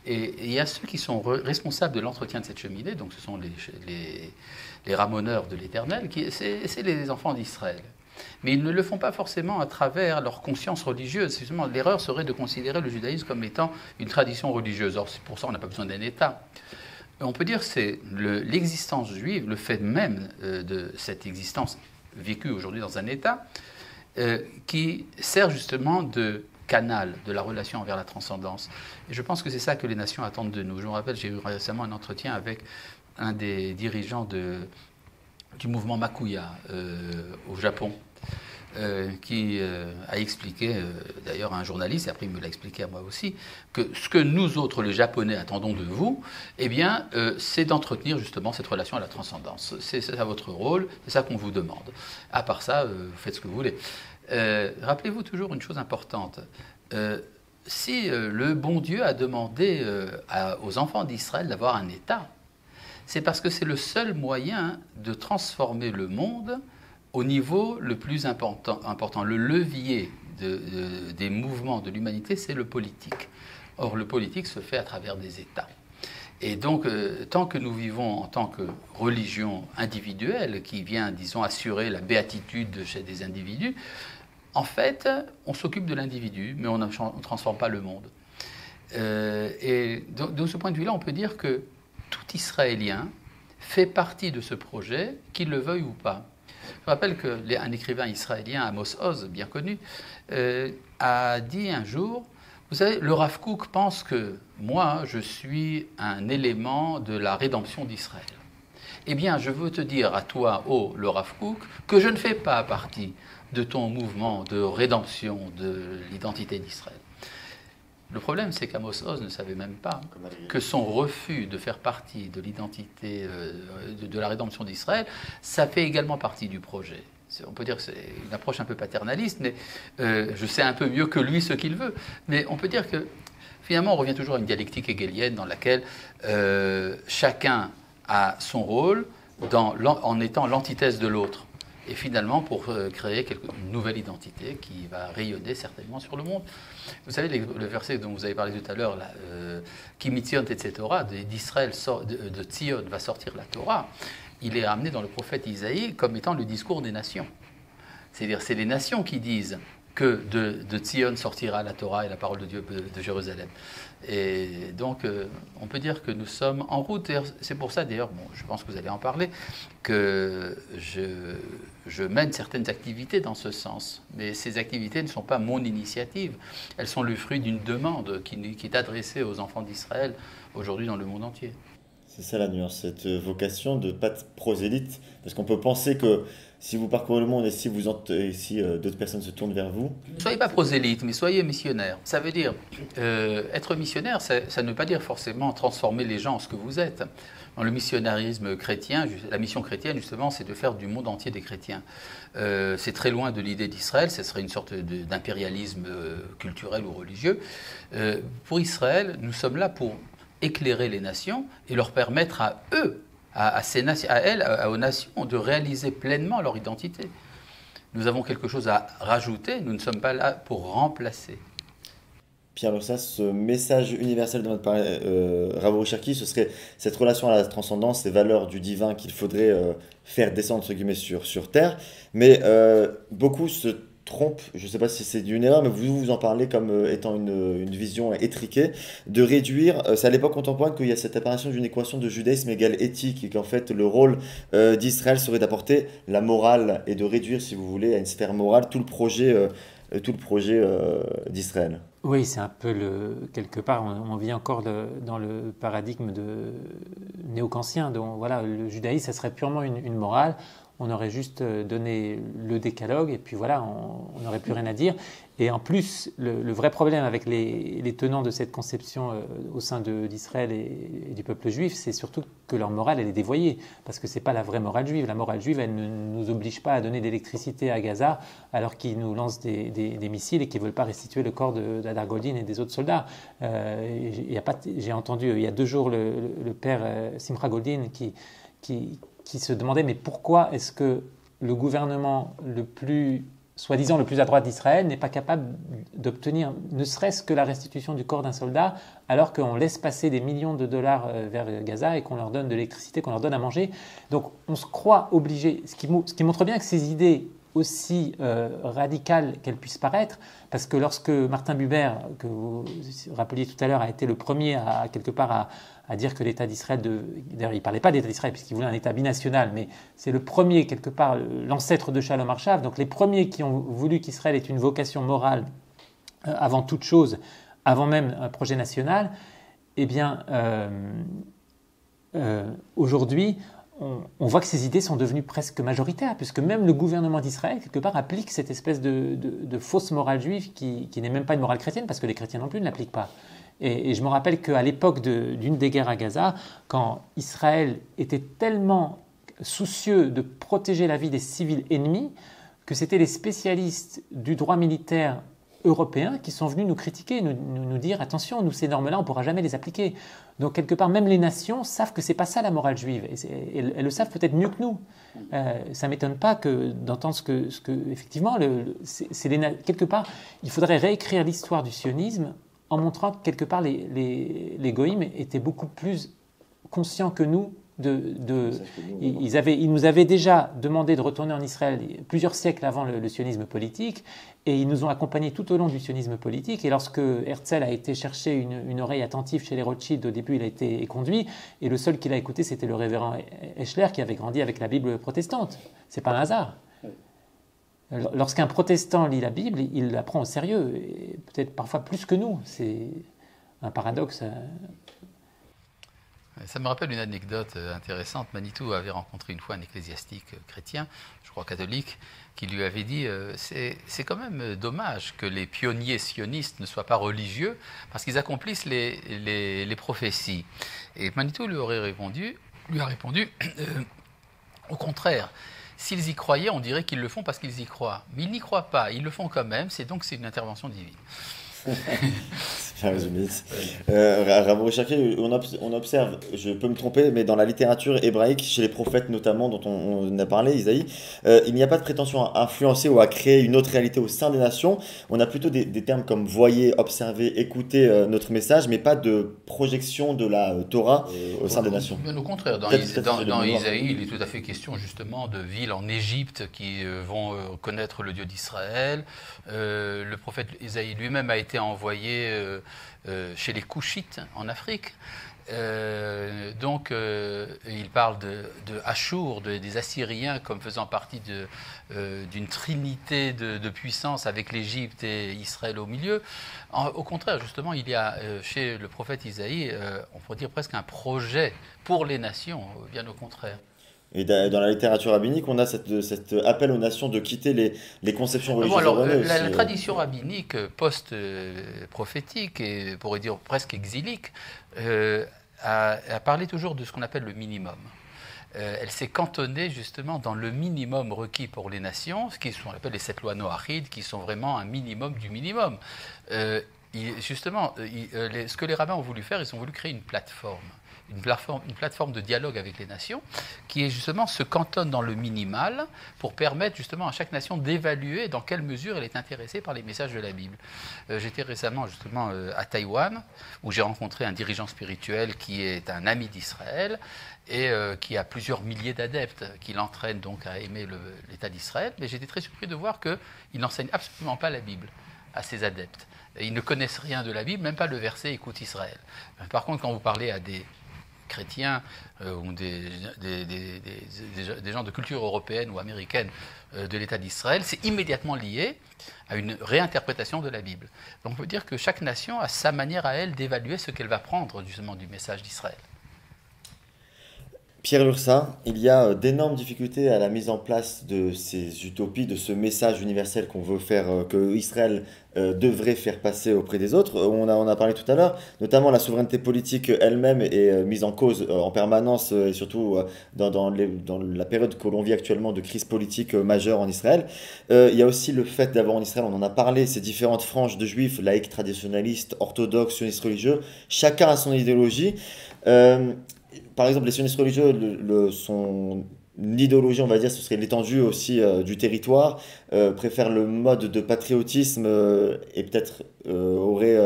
Et il y a ceux qui sont responsables de l'entretien de cette cheminée, donc ce sont les ramoneurs de l'Éternel, c'est les enfants d'Israël. Mais ils ne le font pas forcément à travers leur conscience religieuse. Justement, l'erreur serait de considérer le judaïsme comme étant une tradition religieuse. Or, c'est pour ça qu'on n'a pas besoin d'un État. On peut dire que c'est l'existence juive, le fait même de cette existence vécue aujourd'hui dans un État, qui sert justement de canal de la relation envers la transcendance. Et je pense que c'est ça que les nations attendent de nous. Je me rappelle, j'ai eu récemment un entretien avec un des dirigeants du mouvement Makuya au Japon, qui a expliqué, d'ailleurs à un journaliste, et après il me l'a expliqué à moi aussi, que ce que nous autres, les Japonais, attendons de vous, eh bien, c'est d'entretenir justement cette relation à la transcendance. C'est ça votre rôle, c'est ça qu'on vous demande. À part ça, vous faites ce que vous voulez. Rappelez-vous toujours une chose importante. Si le bon Dieu a demandé aux enfants d'Israël d'avoir un État, c'est parce que c'est le seul moyen de transformer le monde au niveau le plus important. Le levier des mouvements de l'humanité, c'est le politique. Or, le politique se fait à travers des États. Et donc, tant que nous vivons en tant que religion individuelle, qui vient, disons, assurer la béatitude chez des individus, en fait, on s'occupe de l'individu, mais on ne transforme pas le monde. Et de ce point de vue-là, on peut dire que tout Israélien fait partie de ce projet, qu'il le veuille ou pas. Je rappelle qu'un écrivain israélien, Amos Oz, bien connu, a dit un jour, vous savez, le Rav Kook pense que moi, je suis un élément de la rédemption d'Israël. Eh bien, je veux te dire à toi, le Rav Kook, que je ne fais pas partie de ton mouvement de rédemption de l'identité d'Israël. Le problème, c'est qu'Amos Oz ne savait même pas que son refus de faire partie de l'identité de la rédemption d'Israël, ça fait également partie du projet. On peut dire que c'est une approche un peu paternaliste, mais je sais un peu mieux que lui ce qu'il veut. Mais on peut dire que finalement, on revient toujours à une dialectique hegélienne dans laquelle chacun a son rôle en étant l'antithèse de l'autre. Et finalement, pour créer une nouvelle identité qui va rayonner certainement sur le monde. Vous savez, le verset dont vous avez parlé tout à l'heure, Ki mitzion tetze Torah, d'Israël, de Tzion va sortir la Torah, il est ramené dans le prophète Isaïe comme étant le discours des nations. C'est-à-dire, c'est les nations qui disent que de Tzion sortira la Torah et la parole de Dieu de Jérusalem. Et donc, on peut dire que nous sommes en route. C'est pour ça, d'ailleurs, je pense que vous allez en parler, que je mène certaines activités dans ce sens. Mais ces activités ne sont pas mon initiative. Elles sont le fruit d'une demande qui est adressée aux enfants d'Israël aujourd'hui dans le monde entier. C'est ça la nuance, cette vocation de ne pas être prosélyte. Parce qu'on peut penser que si vous parcourez le monde et si d'autres personnes se tournent vers vous... Ne soyez pas prosélyte, mais soyez missionnaire. Ça veut dire, être missionnaire, ça ne veut pas dire forcément transformer les gens en ce que vous êtes. Dans le missionnarisme chrétien, la mission chrétienne, justement, c'est de faire du monde entier des chrétiens. C'est très loin de l'idée d'Israël, ce serait une sorte d'impérialisme culturel ou religieux. Pour Israël, nous sommes là pour éclairer les nations et leur permettre à eux, aux nations, de réaliser pleinement leur identité. Nous avons quelque chose à rajouter, nous ne sommes pas là pour remplacer. Pierre Lossas, ce message universel de notre Rav Uri Cherki, ce serait cette relation à la transcendance, ces valeurs du divin qu'il faudrait faire descendre entre guillemets sur terre. Mais beaucoup se trompent, je ne sais pas si c'est une erreur, mais vous en parlez comme étant une vision étriquée, de réduire, c'est à l'époque contemporaine qu'il y a cette apparition d'une équation de judaïsme égale éthique, et qu'en fait le rôle d'Israël serait d'apporter la morale et de réduire, si vous voulez, à une sphère morale tout le projet d'Israël. Oui, c'est un peu quelque part, on vit encore dans le paradigme néo-kantien. Donc voilà, le judaïsme, ça serait purement une morale. On aurait juste donné le décalogue et puis voilà, on n'aurait plus rien à dire. Et en plus, le vrai problème avec les tenants de cette conception au sein d'Israël et du peuple juif, c'est surtout que leur morale, elle est dévoyée. Parce que ce n'est pas la vraie morale juive. La morale juive, elle ne nous oblige pas à donner d'électricité à Gaza alors qu'ils nous lancent des missiles et qu'ils ne veulent pas restituer le corps d'Adar Goldin et des autres soldats. J'ai entendu il y a 2 jours le père Simcha Goldin qui se demandait mais pourquoi est-ce que le gouvernement soi-disant le plus à droite d'Israël n'est pas capable d'obtenir ne serait-ce que la restitution du corps d'un soldat alors qu'on laisse passer des millions de dollars vers Gaza et qu'on leur donne de l'électricité, qu'on leur donne à manger. Donc on se croit obligé, ce qui montre bien que ces idées aussi radicale qu'elle puisse paraître, parce que lorsque Martin Buber, que vous rappeliez tout à l'heure, a été le premier quelque part à dire que l'État d'Israël, d'ailleurs il ne parlait pas d'État d'Israël puisqu'il voulait un État binational, mais c'est le premier quelque part, l'ancêtre de Shalom Arshav, donc les premiers qui ont voulu qu'Israël ait une vocation morale avant toute chose, avant même un projet national, eh bien aujourd'hui on voit que ces idées sont devenues presque majoritaires, puisque même le gouvernement d'Israël, quelque part, applique cette espèce de fausse morale juive qui n'est même pas une morale chrétienne, parce que les chrétiens non plus ne l'appliquent pas. Et je me rappelle qu'à l'époque d'une des guerres à Gaza, quand Israël était tellement soucieux de protéger la vie des civils ennemis, que c'était les spécialistes du droit militaire européens qui sont venus nous critiquer, nous dire attention, nous ces normes-là, on ne pourra jamais les appliquer. Donc quelque part, même les nations savent que ce n'est pas ça la morale juive, et elles le savent peut-être mieux que nous. Ça ne m'étonne pas d'entendre ce que effectivement, quelque part, il faudrait réécrire l'histoire du sionisme en montrant que quelque part les goïms étaient beaucoup plus conscients que nous. Ils nous avaient déjà demandé de retourner en Israël plusieurs siècles avant le sionisme politique, et ils nous ont accompagnés tout au long du sionisme politique. Et lorsque Herzl a été chercher une oreille attentive chez les Rothschild, au début il a été conduit, et le seul qui l'a écouté c'était le révérend Eschler qui avait grandi avec la Bible protestante. C'est pas un hasard. Lorsqu'un protestant lit la Bible, il la prend au sérieux, et peut-être parfois plus que nous. C'est un paradoxe. Ça me rappelle une anecdote intéressante. Manitou avait rencontré une fois un ecclésiastique chrétien, je crois catholique, qui lui avait dit c'est quand même dommage que les pionniers sionistes ne soient pas religieux parce qu'ils accomplissent les prophéties. Et Manitou lui a répondu au contraire. S'ils y croyaient, on dirait qu'ils le font parce qu'ils y croient. Mais ils n'y croient pas, ils le font quand même, donc c'est une intervention divine. C'est bien résumé. Rav Rechaké, on observe, je peux me tromper, mais dans la littérature hébraïque, chez les prophètes notamment, dont on a parlé, Isaïe, il n'y a pas de prétention à influencer ou à créer une autre réalité au sein des nations. On a plutôt des termes comme voyer, observer, écouter notre message, mais pas de projection de la Torah au sein des nations. Bien au contraire, dans Isaïe, il est tout à fait question justement de villes en Égypte qui vont connaître le Dieu d'Israël. Le prophète Isaïe lui-même a été envoyé chez les Couchites en Afrique. Donc il parle de Achour, des Assyriens comme faisant partie d'une trinité de puissance avec l'Égypte et Israël au milieu. Au contraire, justement, il y a chez le prophète Isaïe, on pourrait dire presque un projet pour les nations, bien au contraire. Et dans la littérature rabbinique, on a cet appel aux nations de quitter les conceptions religieuses erronées. La tradition rabbinique post-prophétique, et on pourrait dire presque exilique, a parlé toujours de ce qu'on appelle le minimum. Elle s'est cantonnée justement dans le minimum requis pour les nations, ce qu'on appelle les 7 lois noachides, qui sont vraiment un minimum du minimum. Ce que les rabbins ont voulu faire, ils ont voulu créer une plateforme de dialogue avec les nations qui est justement se cantonne dans le minimal pour permettre justement à chaque nation d'évaluer dans quelle mesure elle est intéressée par les messages de la Bible. J'étais récemment justement à Taïwan où j'ai rencontré un dirigeant spirituel qui est un ami d'Israël et qui a plusieurs milliers d'adeptes qui l'entraînent donc à aimer l'État d'Israël, mais j'étais très surpris de voir qu'il n'enseigne absolument pas la Bible à ses adeptes. Ils ne connaissent rien de la Bible, même pas le verset « Écoute Israël ». Par contre, quand vous parlez à des chrétiens ou des gens de culture européenne ou américaine de l'État d'Israël, c'est immédiatement lié à une réinterprétation de la Bible. Donc on peut dire que chaque nation a sa manière à elle d'évaluer ce qu'elle va prendre justement du message d'Israël. Pierre Lursin, il y a d'énormes difficultés à la mise en place de ces utopies, de ce message universel qu'on veut faire, que Israël devrait faire passer auprès des autres. On a parlé tout à l'heure, notamment la souveraineté politique elle-même est mise en cause en permanence, et surtout dans la période que l'on vit actuellement de crise politique majeure en Israël. Il y a aussi le fait d'avoir en Israël, on en a parlé, ces différentes franges de juifs, laïcs, traditionnalistes, orthodoxes, sionistes religieux, chacun a son idéologie. Par exemple, les sionistes religieux, son idéologie, on va dire, ce serait l'étendue aussi du territoire, préfèrent le mode de patriotisme et peut-être aurait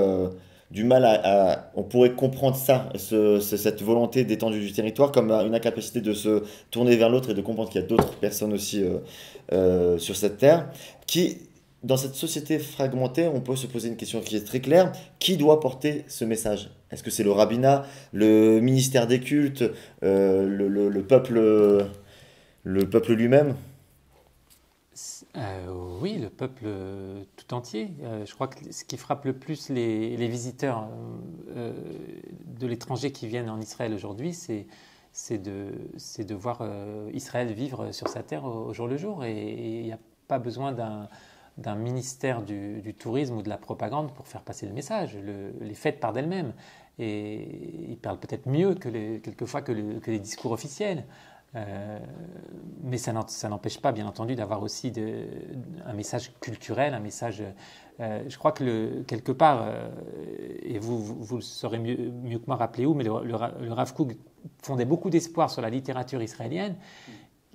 du mal on pourrait comprendre ça, cette volonté d'étendue du territoire comme une incapacité de se tourner vers l'autre et de comprendre qu'il y a d'autres personnes aussi sur cette terre. Dans cette société fragmentée, on peut se poser une question qui est très claire. Qui doit porter ce message? Est-ce que c'est le rabbinat, le ministère des cultes, le peuple lui-même? Oui, le peuple tout entier. Je crois que ce qui frappe le plus les visiteurs de l'étranger qui viennent en Israël aujourd'hui, c'est de voir Israël vivre sur sa terre au jour le jour. Et il n'y a pas besoin d'un ministère du tourisme ou de la propagande pour faire passer le message. Les fêtes parlent d'elles-mêmes. Et ils parlent peut-être mieux quelquefois que les discours officiels. Mais ça n'empêche pas, bien entendu, d'avoir aussi un message culturel, un message... je crois que quelque part, et vous le saurez mieux que moi, rappelez où, mais le Rav Kook fondait beaucoup d'espoir sur la littérature israélienne,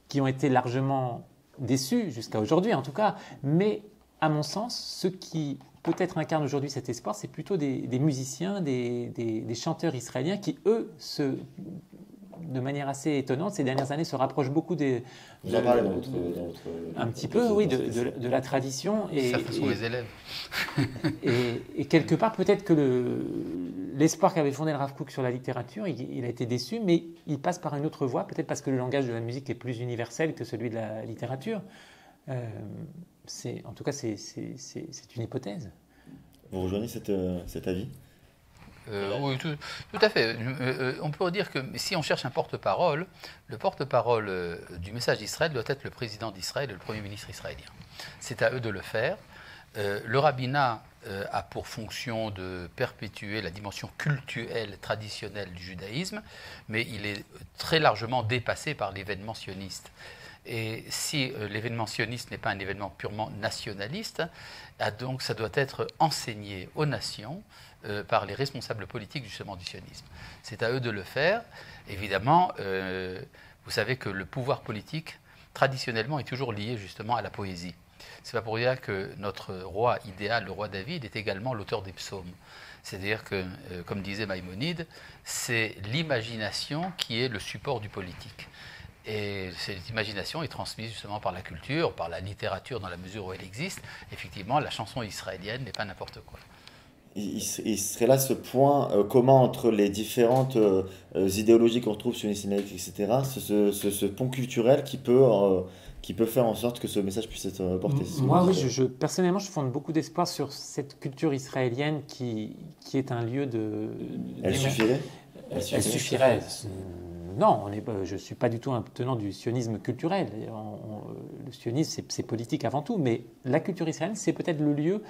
qui ont été largement déçus, jusqu'à aujourd'hui en tout cas, mais à mon sens, ceux qui peut-être incarnent aujourd'hui cet espoir, c'est plutôt des musiciens, des chanteurs israéliens qui, eux, de manière assez étonnante, ces dernières années, se rapprochent beaucoup Vous en parlez dans votre un petit peu, oui, de la tradition. Ça fait sont les élèves. Et quelque part, peut-être que l'espoir qu'avait fondé le Rav Kook sur la littérature, il a été déçu, mais il passe par une autre voie, peut-être parce que le langage de la musique est plus universel que celui de la littérature. En tout cas, c'est une hypothèse. Vous rejoignez cet avis? Oui, tout à fait. On peut dire que si on cherche un porte-parole, le porte-parole du message d'Israël doit être le président d'Israël et le premier ministre israélien. C'est à eux de le faire. Le rabbinat a pour fonction de perpétuer la dimension cultuelle, traditionnelle du judaïsme, mais il est très largement dépassé par l'événement sioniste. Et si l'événement sioniste n'est pas un événement purement nationaliste, donc ça doit être enseigné aux nations par les responsables politiques justement du sionisme. C'est à eux de le faire. Évidemment, vous savez que le pouvoir politique, traditionnellement, est toujours lié justement à la poésie. C'est pas pour rien que notre roi idéal, le roi David, est également l'auteur des psaumes. C'est-à-dire que, comme disait Maïmonide, c'est l'imagination qui est le support du politique. Et cette imagination est transmise justement par la culture, par la littérature dans la mesure où elle existe. Effectivement, la chanson israélienne n'est pas n'importe quoi. Il serait là ce point commun entre les différentes idéologies qu'on retrouve sur l'islam, etc. Ce pont culturel qui peut faire en sorte que ce message puisse être porté. Moi, oui, personnellement, je fonde beaucoup d'espoir sur cette culture israélienne qui est un lieu de... Elle suffirait? Elle suffirait. Non, je ne suis pas du tout un tenant du sionisme culturel. Le sionisme, c'est politique avant tout, mais la culture israélienne, c'est peut-être le lieu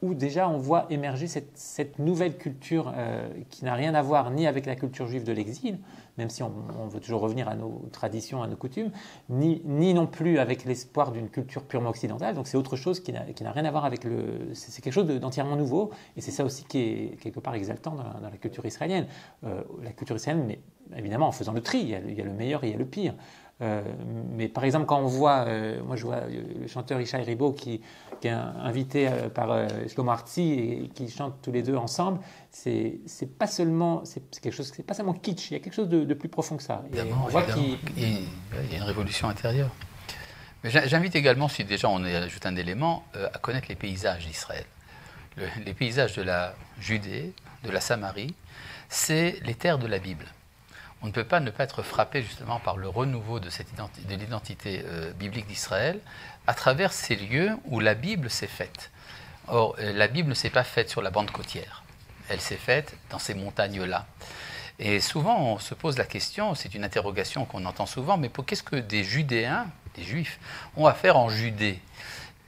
où déjà on voit émerger cette nouvelle culture qui n'a rien à voir ni avec la culture juive de l'exil, même si on veut toujours revenir à nos traditions, à nos coutumes, ni non plus avec l'espoir d'une culture purement occidentale. Donc c'est autre chose qui n'a rien à voir avec c'est quelque chose d'entièrement nouveau, et c'est ça aussi qui est quelque part exaltant dans la culture israélienne. La culture israélienne, mais évidemment en faisant le tri, il y a le meilleur et il y a le pire. Mais par exemple, quand on voit, moi je vois le chanteur Ishaï Ribo qui est invité par Shlomo Artzi et qui chantent tous les deux ensemble, c'est pas seulement, c'est quelque chose, c'est pas seulement kitsch, il y a quelque chose de plus profond que ça. On voit il y a une révolution intérieure. Mais j'invite également, si déjà on ajoute un élément, à connaître les paysages d'Israël. Les paysages de la Judée, de la Samarie, c'est les terres de la Bible. On ne peut pas ne pas être frappé justement par le renouveau de l'identité biblique d'Israël à travers ces lieux où la Bible s'est faite. Or, la Bible ne s'est pas faite sur la bande côtière, elle s'est faite dans ces montagnes-là. Et souvent, on se pose la question, c'est une interrogation qu'on entend souvent, mais qu'est-ce que des Judéens, des Juifs, ont à faire en Judée?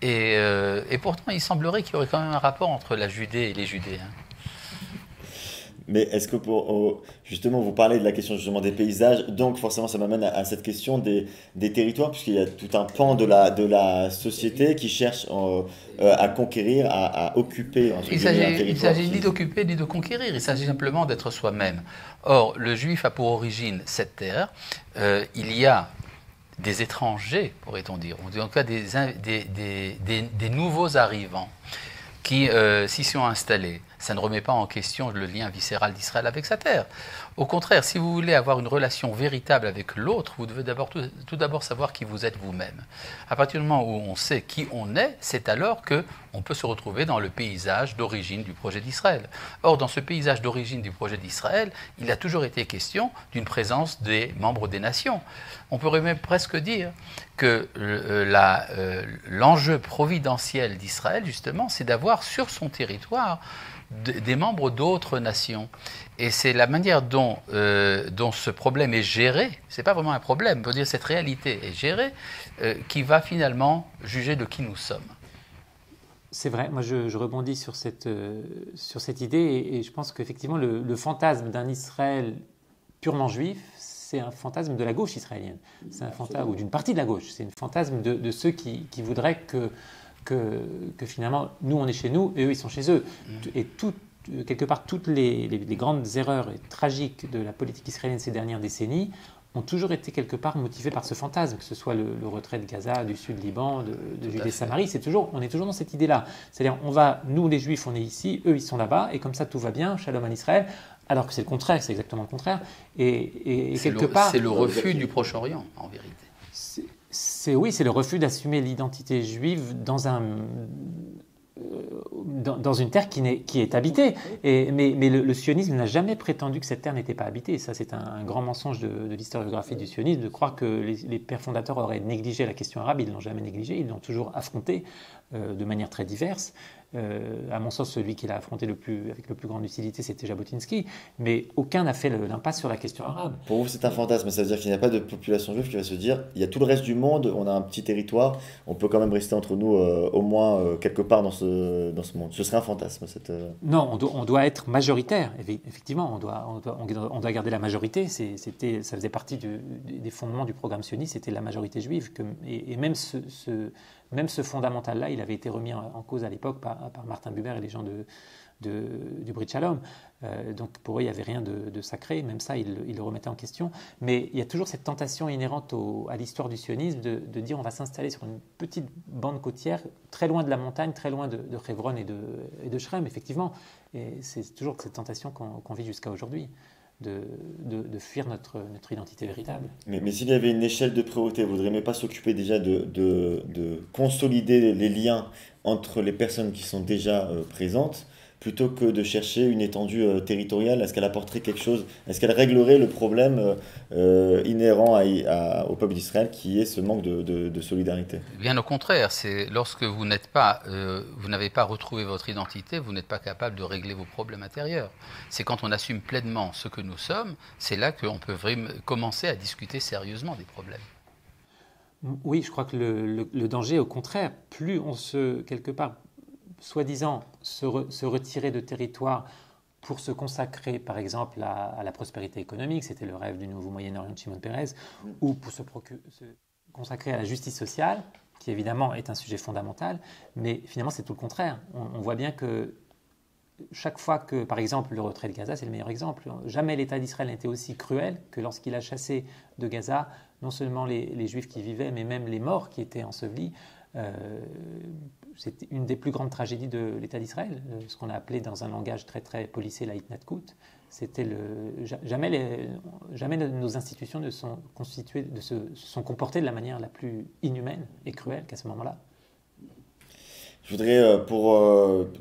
Et pourtant, il semblerait qu'il y aurait quand même un rapport entre la Judée et les Judéens. Mais est-ce que justement, vous parlez de la question justement des paysages, donc forcément ça m'amène à cette question des territoires, puisqu'il y a tout un pan de la société qui cherche à conquérir, à occuper un territoire. Il ne s'agit ni d'occuper ni de conquérir, il s'agit simplement d'être soi-même. Or, le juif a pour origine cette terre, il y a des étrangers, pourrait-on dire, ou en tout cas des nouveaux arrivants, qui s'y sont installés. Ça ne remet pas en question le lien viscéral d'Israël avec sa terre. Au contraire, si vous voulez avoir une relation véritable avec l'autre, vous devez tout d'abord savoir qui vous êtes vous-même. À partir du moment où on sait qui on est, c'est alors qu'on peut se retrouver dans le paysage d'origine du projet d'Israël. Or, dans ce paysage d'origine du projet d'Israël, il a toujours été question d'une présence des membres des nations. On pourrait même presque dire que l'enjeu providentiel d'Israël, justement, c'est d'avoir sur son territoire des membres d'autres nations. Et c'est la manière dont ce problème est géré, c'est pas vraiment un problème, on peut dire cette réalité est gérée, qui va finalement juger de qui nous sommes. C'est vrai, moi je rebondis sur cette idée et je pense qu'effectivement le fantasme d'un Israël purement juif, c'est un fantasme de la gauche israélienne. C'est un fantasme, ou d'une partie de la gauche, c'est un fantasme de ceux qui voudraient que finalement, nous on est chez nous et eux ils sont chez eux. Et quelque part, toutes les grandes erreurs tragiques de la politique israélienne ces dernières décennies ont toujours été quelque part motivées par ce fantasme, que ce soit le retrait de Gaza, du sud Liban, de Judée-Samarie, on est toujours dans cette idée-là. C'est-à-dire, nous les Juifs, on est ici, eux ils sont là-bas, et comme ça tout va bien, shalom en Israël, alors que c'est le contraire, c'est exactement le contraire. Et quelque part... C'est le refus du Proche-Orient, en vérité. Oui, c'est le refus d'assumer l'identité juive dans une terre qui est habitée. Mais le sionisme n'a jamais prétendu que cette terre n'était pas habitée. Ça, c'est un grand mensonge de l'historiographie du sionisme, de croire que les pères fondateurs auraient négligé la question arabe. Ils ne l'ont jamais négligée, ils l'ont toujours affrontée de manière très diverse. À mon sens, celui qui l'a affronté avec le plus grande lucidité, c'était Jabotinsky, mais aucun n'a fait l'impasse sur la question arabe. Pour vous, c'est un fantasme, ça veut dire qu'il n'y a pas de population juive qui va se dire il y a tout le reste du monde, on a un petit territoire, on peut quand même rester entre nous au moins quelque part dans ce monde. Ce serait un fantasme. Non, on doit être majoritaire, effectivement, on doit garder la majorité, ça faisait partie des fondements du programme sioniste, c'était la majorité juive, et même ce fondamental-là, il avait été remis en cause à l'époque par Martin Buber et les gens du Brit Shalom. Donc pour eux, il n'y avait rien de sacré, même ça, ils le remettaient en question. Mais il y a toujours cette tentation inhérente à l'histoire du sionisme de dire on va s'installer sur une petite bande côtière, très loin de la montagne, très loin de Hebron et de Shrem, effectivement. Et c'est toujours cette tentation qu'on vit jusqu'à aujourd'hui. De fuir notre identité véritable. Mais s'il y avait une échelle de priorité, vous ne voudriez pas s'occuper déjà de consolider les liens entre les personnes qui sont déjà présentes, plutôt que de chercher une étendue territoriale? Est-ce qu'elle apporterait quelque chose? Est-ce qu'elle réglerait le problème inhérent au peuple d'Israël, qui est ce manque de solidarité? Bien au contraire, c'est lorsque vous n'avez pas retrouvé votre identité, vous n'êtes pas capable de régler vos problèmes intérieurs. C'est quand on assume pleinement ce que nous sommes, c'est là qu'on peut vraiment commencer à discuter sérieusement des problèmes. Oui, je crois que le danger, au contraire, plus on quelque part, soi-disant, se retirer de territoire pour se consacrer, par exemple, à la prospérité économique, c'était le rêve du nouveau Moyen-Orient de Shimon Peres, ou pour se consacrer à la justice sociale, qui évidemment est un sujet fondamental, mais finalement c'est tout le contraire. On voit bien que chaque fois que, par exemple, le retrait de Gaza, c'est le meilleur exemple, jamais l'État d'Israël n'a été aussi cruel que lorsqu'il a chassé de Gaza non seulement les Juifs qui y vivaient, mais même les morts qui étaient ensevelis. C'est une des plus grandes tragédies de l'État d'Israël, ce qu'on a appelé dans un langage très très policé la hitnatkout. Jamais nos institutions ne sont sont comportées de la manière la plus inhumaine et cruelle qu'à ce moment-là. Je voudrais,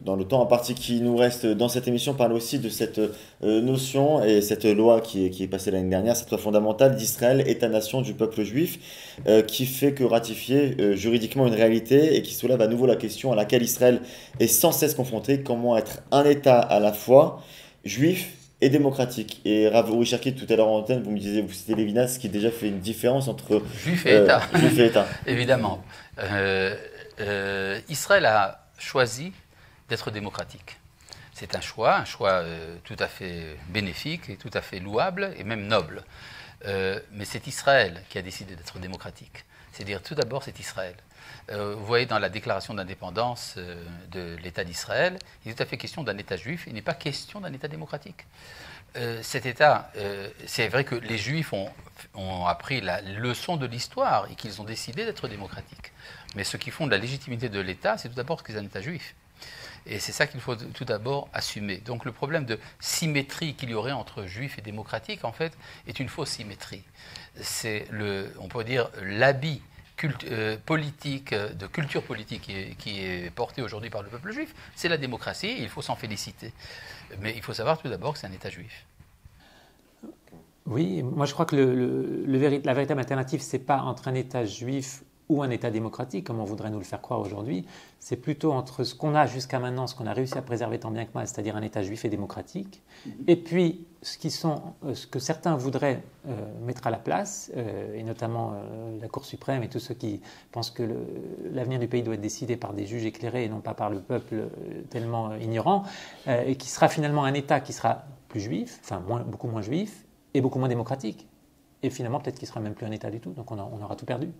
dans le temps imparti qui nous reste dans cette émission, parler aussi de cette notion et cette loi qui est passée l'année dernière, cette loi fondamentale d'Israël, État-nation du peuple juif, qui fait que ratifier juridiquement une réalité et qui soulève à nouveau la question à laquelle Israël est sans cesse confronté: comment être un État à la fois juif et démocratique. Et Rav Uri Cherki, tout à l'heure en antenne, vous me disiez, vous citez Lévinas, qui déjà fait une différence entre juif et État. Juif et État. Évidemment. Israël a choisi d'être démocratique. C'est un choix tout à fait bénéfique et tout à fait louable et même noble. Mais c'est Israël qui a décidé d'être démocratique. C'est-à-dire, tout d'abord, c'est Israël. Vous voyez, dans la déclaration d'indépendance de l'État d'Israël, il est tout à fait question d'un État juif, il n'est pas question d'un État démocratique. Cet État, c'est vrai que les Juifs ont appris la leçon de l'histoire et qu'ils ont décidé d'être démocratiques. Mais ce qui fonde la légitimité de l'État, c'est tout d'abord qu'ils aient un État juif. Et c'est ça qu'il faut tout d'abord assumer. Donc le problème de symétrie qu'il y aurait entre juifs et démocratiques, en fait, est une fausse symétrie. C'est, on pourrait dire, l'habit politique, de culture politique qui est porté aujourd'hui par le peuple juif, c'est la démocratie, et il faut s'en féliciter. Mais il faut savoir tout d'abord que c'est un État juif. Oui, moi je crois que la véritable alternative, ce n'est pas entre un État juif ou un État démocratique, comme on voudrait nous le faire croire aujourd'hui, c'est plutôt entre ce qu'on a jusqu'à maintenant, ce qu'on a réussi à préserver tant bien que mal, c'est-à-dire un État juif et démocratique, et puis ce que certains voudraient mettre à la place, et notamment la Cour suprême et tous ceux qui pensent que l'avenir du pays doit être décidé par des juges éclairés et non pas par le peuple tellement ignorant, et qui sera finalement un État qui sera plus juif, enfin beaucoup moins juif, et beaucoup moins démocratique. Et finalement, peut-être qu'il ne sera même plus un État du tout, donc on aura tout perdu.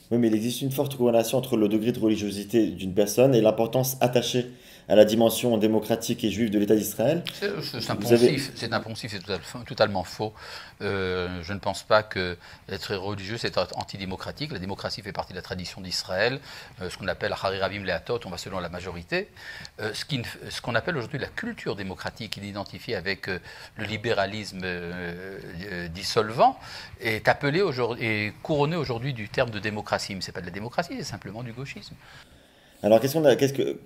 Oui, mais il existe une forte corrélation entre le degré de religiosité d'une personne et l'importance attachée à la dimension démocratique et juive de l'État d'Israël. C'est un poncif, c'est totalement faux. Je ne pense pas qu'être religieux, c'est être antidémocratique. La démocratie fait partie de la tradition d'Israël, ce qu'on appelle Harei Ravim Leatot, on va selon la majorité. Ce qu'on appelle aujourd'hui la culture démocratique, qui est identifiée avec le libéralisme dissolvant, est appelé aujourd'hui, est couronné aujourd'hui du terme de démocratie. Mais ce n'est pas de la démocratie, c'est simplement du gauchisme. Alors,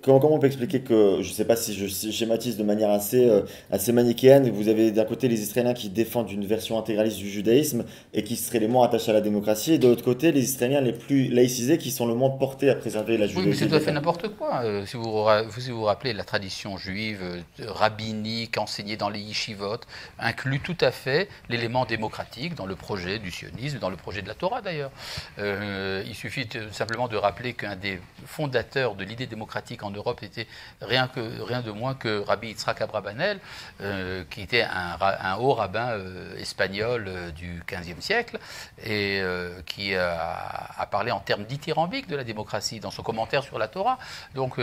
comment on peut expliquer que, je ne sais pas si je schématise de manière assez manichéenne, vous avez d'un côté les Israéliens qui défendent une version intégraliste du judaïsme et qui seraient les moins attachés à la démocratie, et de l'autre côté les Israéliens les plus laïcisés qui sont le moins portés à préserver la judaïsme. Oui, mais c'est tout à fait n'importe quoi. Si vous vous rappelez, la tradition juive, rabbinique, enseignée dans les yeshivot, inclut tout à fait l'élément démocratique dans le projet du sionisme, dans le projet de la Torah d'ailleurs. Il suffit simplement de rappeler qu'un des fondateurs de l'idée démocratique en Europe était rien de moins que Rabbi Yitzhak Abravanel, qui était un haut rabbin espagnol du XVe siècle et qui a parlé en termes dithyrambiques de la démocratie dans son commentaire sur la Torah. Donc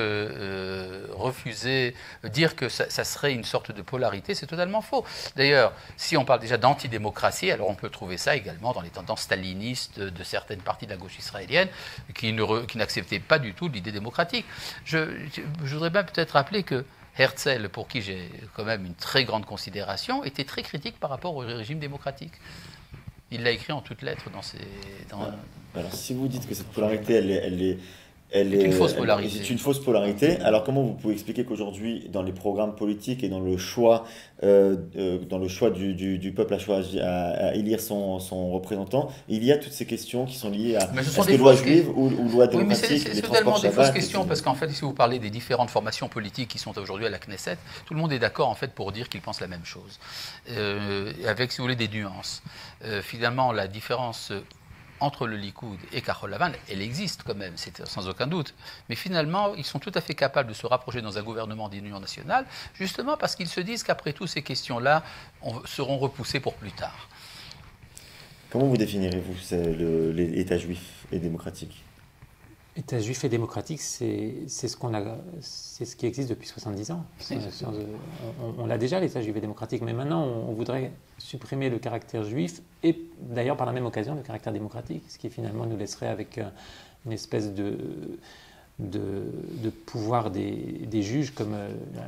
dire que ça serait une sorte de polarité, c'est totalement faux. D'ailleurs, si on parle déjà d'antidémocratie, alors on peut trouver ça également dans les tendances stalinistes de certaines parties de la gauche israélienne qui n'acceptaient pas du tout l'idée démocratique. Je voudrais bien peut-être rappeler que Herzl, pour qui j'ai quand même une très grande considération, était très critique par rapport au régime démocratique. Il l'a écrit en toutes lettres dans ses... Alors, si vous dites que cette polarité, c'est une fausse polarité. C'est une fausse polarité. Alors comment vous pouvez expliquer qu'aujourd'hui, dans les programmes politiques et dans le choix du peuple à élire son représentant, il y a toutes ces questions qui sont liées à est-ce que loi juive ou loi démocratique, oui, mais c'est totalement des fausses questions, parce qu'en fait, si vous parlez des différentes formations politiques qui sont aujourd'hui à la Knesset, tout le monde est d'accord en fait pour dire qu'ils pensent la même chose, avec, si vous voulez, des nuances. Finalement, la différence entre le Likoud et Kahol Lavan, elle existe quand même, c'est sans aucun doute. Mais finalement, ils sont tout à fait capables de se rapprocher dans un gouvernement d'union nationale, justement parce qu'ils se disent qu'après tout, ces questions-là seront repoussées pour plus tard. Comment vous définirez-vous l'État juif et démocratique ? État juif et démocratique, c'est ce qui existe depuis 70 ans. On l'a déjà, l'État juif et démocratique, mais maintenant on voudrait supprimer le caractère juif et d'ailleurs par la même occasion le caractère démocratique, ce qui finalement nous laisserait avec une espèce de pouvoir des juges, comme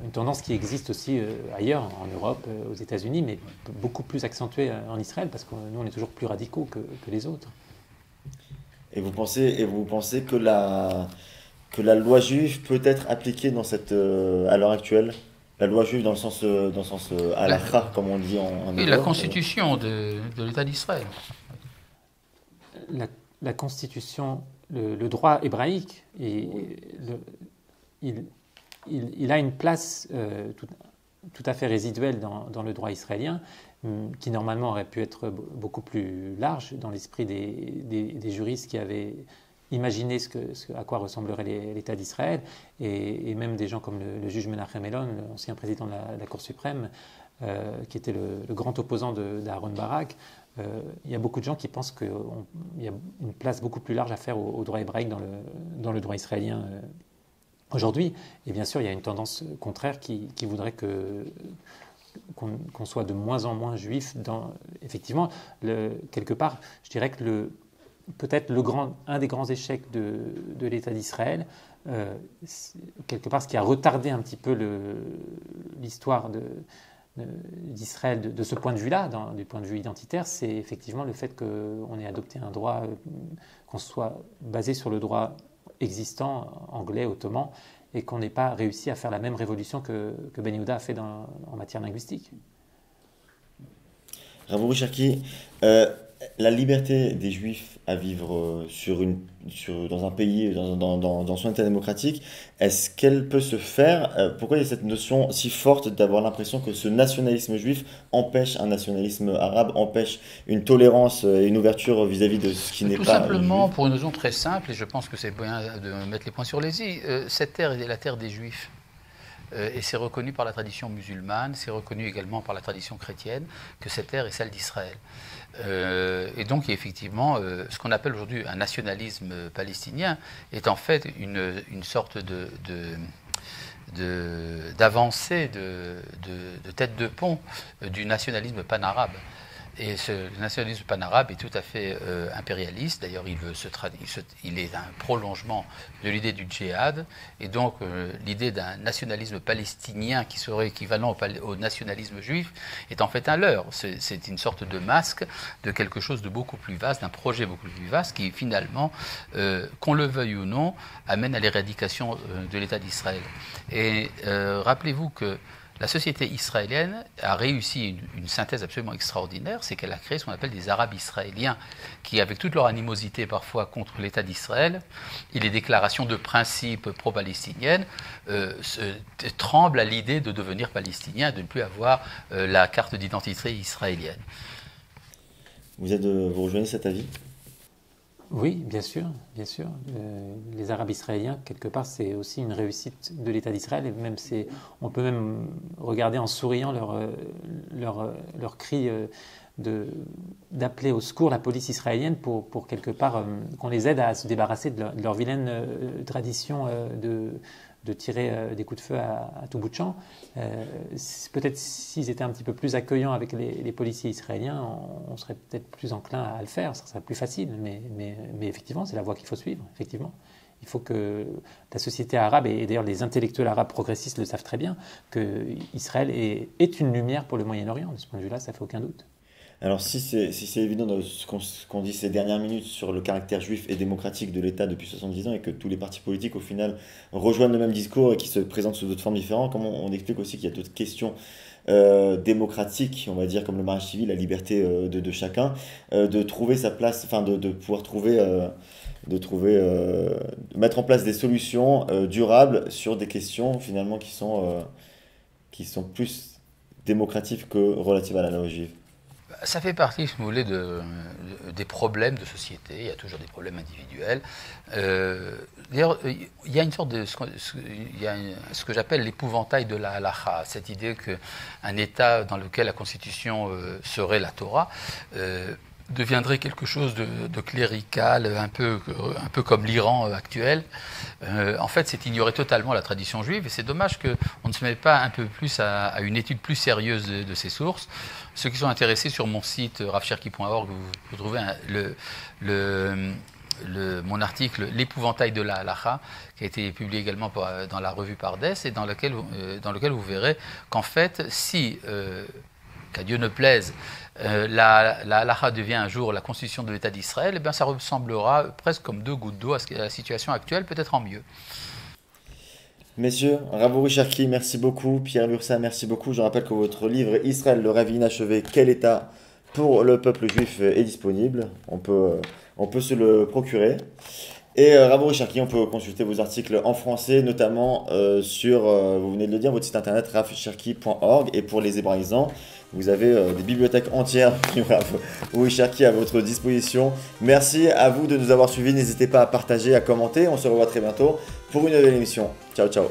une tendance qui existe aussi ailleurs, en Europe, aux États-Unis, mais beaucoup plus accentuée en Israël, parce que nous on est toujours plus radicaux que les autres. Et vous pensez que la loi juive peut être appliquée à l'heure actuelle? La loi juive dans le sens halakha, comme on dit en oui, la constitution de l'État d'Israël. La constitution, le droit hébraïque, il a une place tout à fait résiduelle dans le droit israélien, qui normalement aurait pu être beaucoup plus large dans l'esprit des juristes qui avaient imaginé à quoi ressemblerait l'État d'Israël, et même des gens comme le juge Menachem Elon, l'ancien président de la Cour suprême, qui était le grand opposant d'Aaron Barak. Il y a beaucoup de gens qui pensent qu'il y a une place beaucoup plus large à faire au droit hébraïque dans le droit israélien aujourd'hui. Et bien sûr, il y a une tendance contraire qui voudrait qu'on soit de moins en moins juif. Effectivement, quelque part, je dirais que peut-être un des grands échecs de l'État d'Israël, quelque part ce qui a retardé un petit peu l'histoire d'Israël de ce point de vue-là, du point de vue identitaire, c'est effectivement le fait qu'on ait adopté un droit, qu'on soit basé sur le droit existant, anglais, ottoman, et qu'on n'ait pas réussi à faire la même révolution que Ben Yehuda a fait en matière linguistique. Rav Uri Cherki, la liberté des Juifs à vivre dans un pays, dans son État démocratique, est-ce qu'elle peut se faire? Pourquoi il y a cette notion si forte d'avoir l'impression que ce nationalisme juif empêche un nationalisme arabe, empêche une tolérance et une ouverture vis-à-vis de ce qui n'est pas Tout simplement juif? pour une raison très simple, et je pense que c'est bien de mettre les points sur les i. Cette terre est la terre des Juifs. Et c'est reconnu par la tradition musulmane, c'est reconnu également par la tradition chrétienne que cette terre est celle d'Israël. Et donc effectivement, ce qu'on appelle aujourd'hui un nationalisme palestinien est en fait une sorte d'avancée, de tête de pont du nationalisme panarabe. Et ce nationalisme panarabe est tout à fait impérialiste. D'ailleurs, il est un prolongement de l'idée du djihad. Et donc, l'idée d'un nationalisme palestinien qui serait équivalent au nationalisme juif est en fait un leurre. C'est une sorte de masque de quelque chose de beaucoup plus vaste, d'un projet beaucoup plus vaste qui, finalement, qu'on le veuille ou non, amène à l'éradication de l'État d'Israël. Et rappelez-vous que la société israélienne a réussi une synthèse absolument extraordinaire, c'est qu'elle a créé ce qu'on appelle des Arabes israéliens, qui, avec toute leur animosité parfois contre l'État d'Israël et les déclarations de principe pro-palestiniennes, tremblent à l'idée de devenir palestiniens, de ne plus avoir la carte d'identité israélienne. Vous rejoignez cet avis? Oui, bien sûr, bien sûr. Les Arabes israéliens, quelque part, c'est aussi une réussite de l'État d'Israël. Et même on peut même regarder en souriant leur cri d'appeler au secours la police israélienne pour quelque part qu'on les aide à se débarrasser de leur vilaine tradition de tirer des coups de feu à tout bout de champ. Peut-être s'ils étaient un petit peu plus accueillants avec les policiers israéliens, on serait peut-être plus enclin à le faire, ça serait plus facile. Mais effectivement, c'est la voie qu'il faut suivre. Effectivement, il faut que la société arabe, et d'ailleurs les intellectuels arabes progressistes le savent très bien, que Israël est une lumière pour le Moyen-Orient. De ce point de vue-là, ça ne fait aucun doute. Alors si c'est évident dans ce qu'on dit ces dernières minutes sur le caractère juif et démocratique de l'État depuis 70 ans et que tous les partis politiques au final rejoignent le même discours et qui se présentent sous d'autres formes différentes, comme on explique aussi qu'il y a d'autres questions démocratiques, on va dire, comme le mariage civil, la liberté de chacun, de trouver sa place, enfin de pouvoir mettre en place des solutions durables sur des questions finalement qui sont plus démocratiques que relatives à la loi juive. Ça fait partie, si vous voulez, des problèmes de société. Il y a toujours des problèmes individuels. D'ailleurs, il y a une sorte ce que j'appelle l'épouvantail de la halacha, cette idée qu'un État dans lequel la Constitution serait la Torah deviendrait quelque chose de clérical, un peu comme l'Iran actuel. En fait, c'est ignorer totalement la tradition juive, et c'est dommage qu'on ne se mette pas un peu plus à une étude plus sérieuse de ces sources. Ceux qui sont intéressés, sur mon site ravcherki.org, vous trouvez mon article « L'épouvantail de la halacha » qui a été publié également dans la revue Pardes, et dans lequel vous verrez qu'en fait, si, qu'à Dieu ne plaise, la halacha devient un jour la constitution de l'État d'Israël, eh bien, ça ressemblera presque comme deux gouttes d'eau à la situation actuelle, peut-être en mieux. Messieurs, Rav Uri Cherki, merci beaucoup. Pierre Lursa, merci beaucoup. Je rappelle que votre livre Israël, le rêve inachevé, quel État pour le peuple juif est disponible. On peut se le procurer. Et Rav Uri Cherki, on peut consulter vos articles en français, notamment sur, vous venez de le dire, votre site internet ravcherki.org. Et pour les hébraïsants, vous avez des bibliothèques entières de Rav Uri Cherki à votre disposition. Merci à vous de nous avoir suivis. N'hésitez pas à partager, à commenter. On se revoit très bientôt pour une nouvelle émission. Ciao, ciao.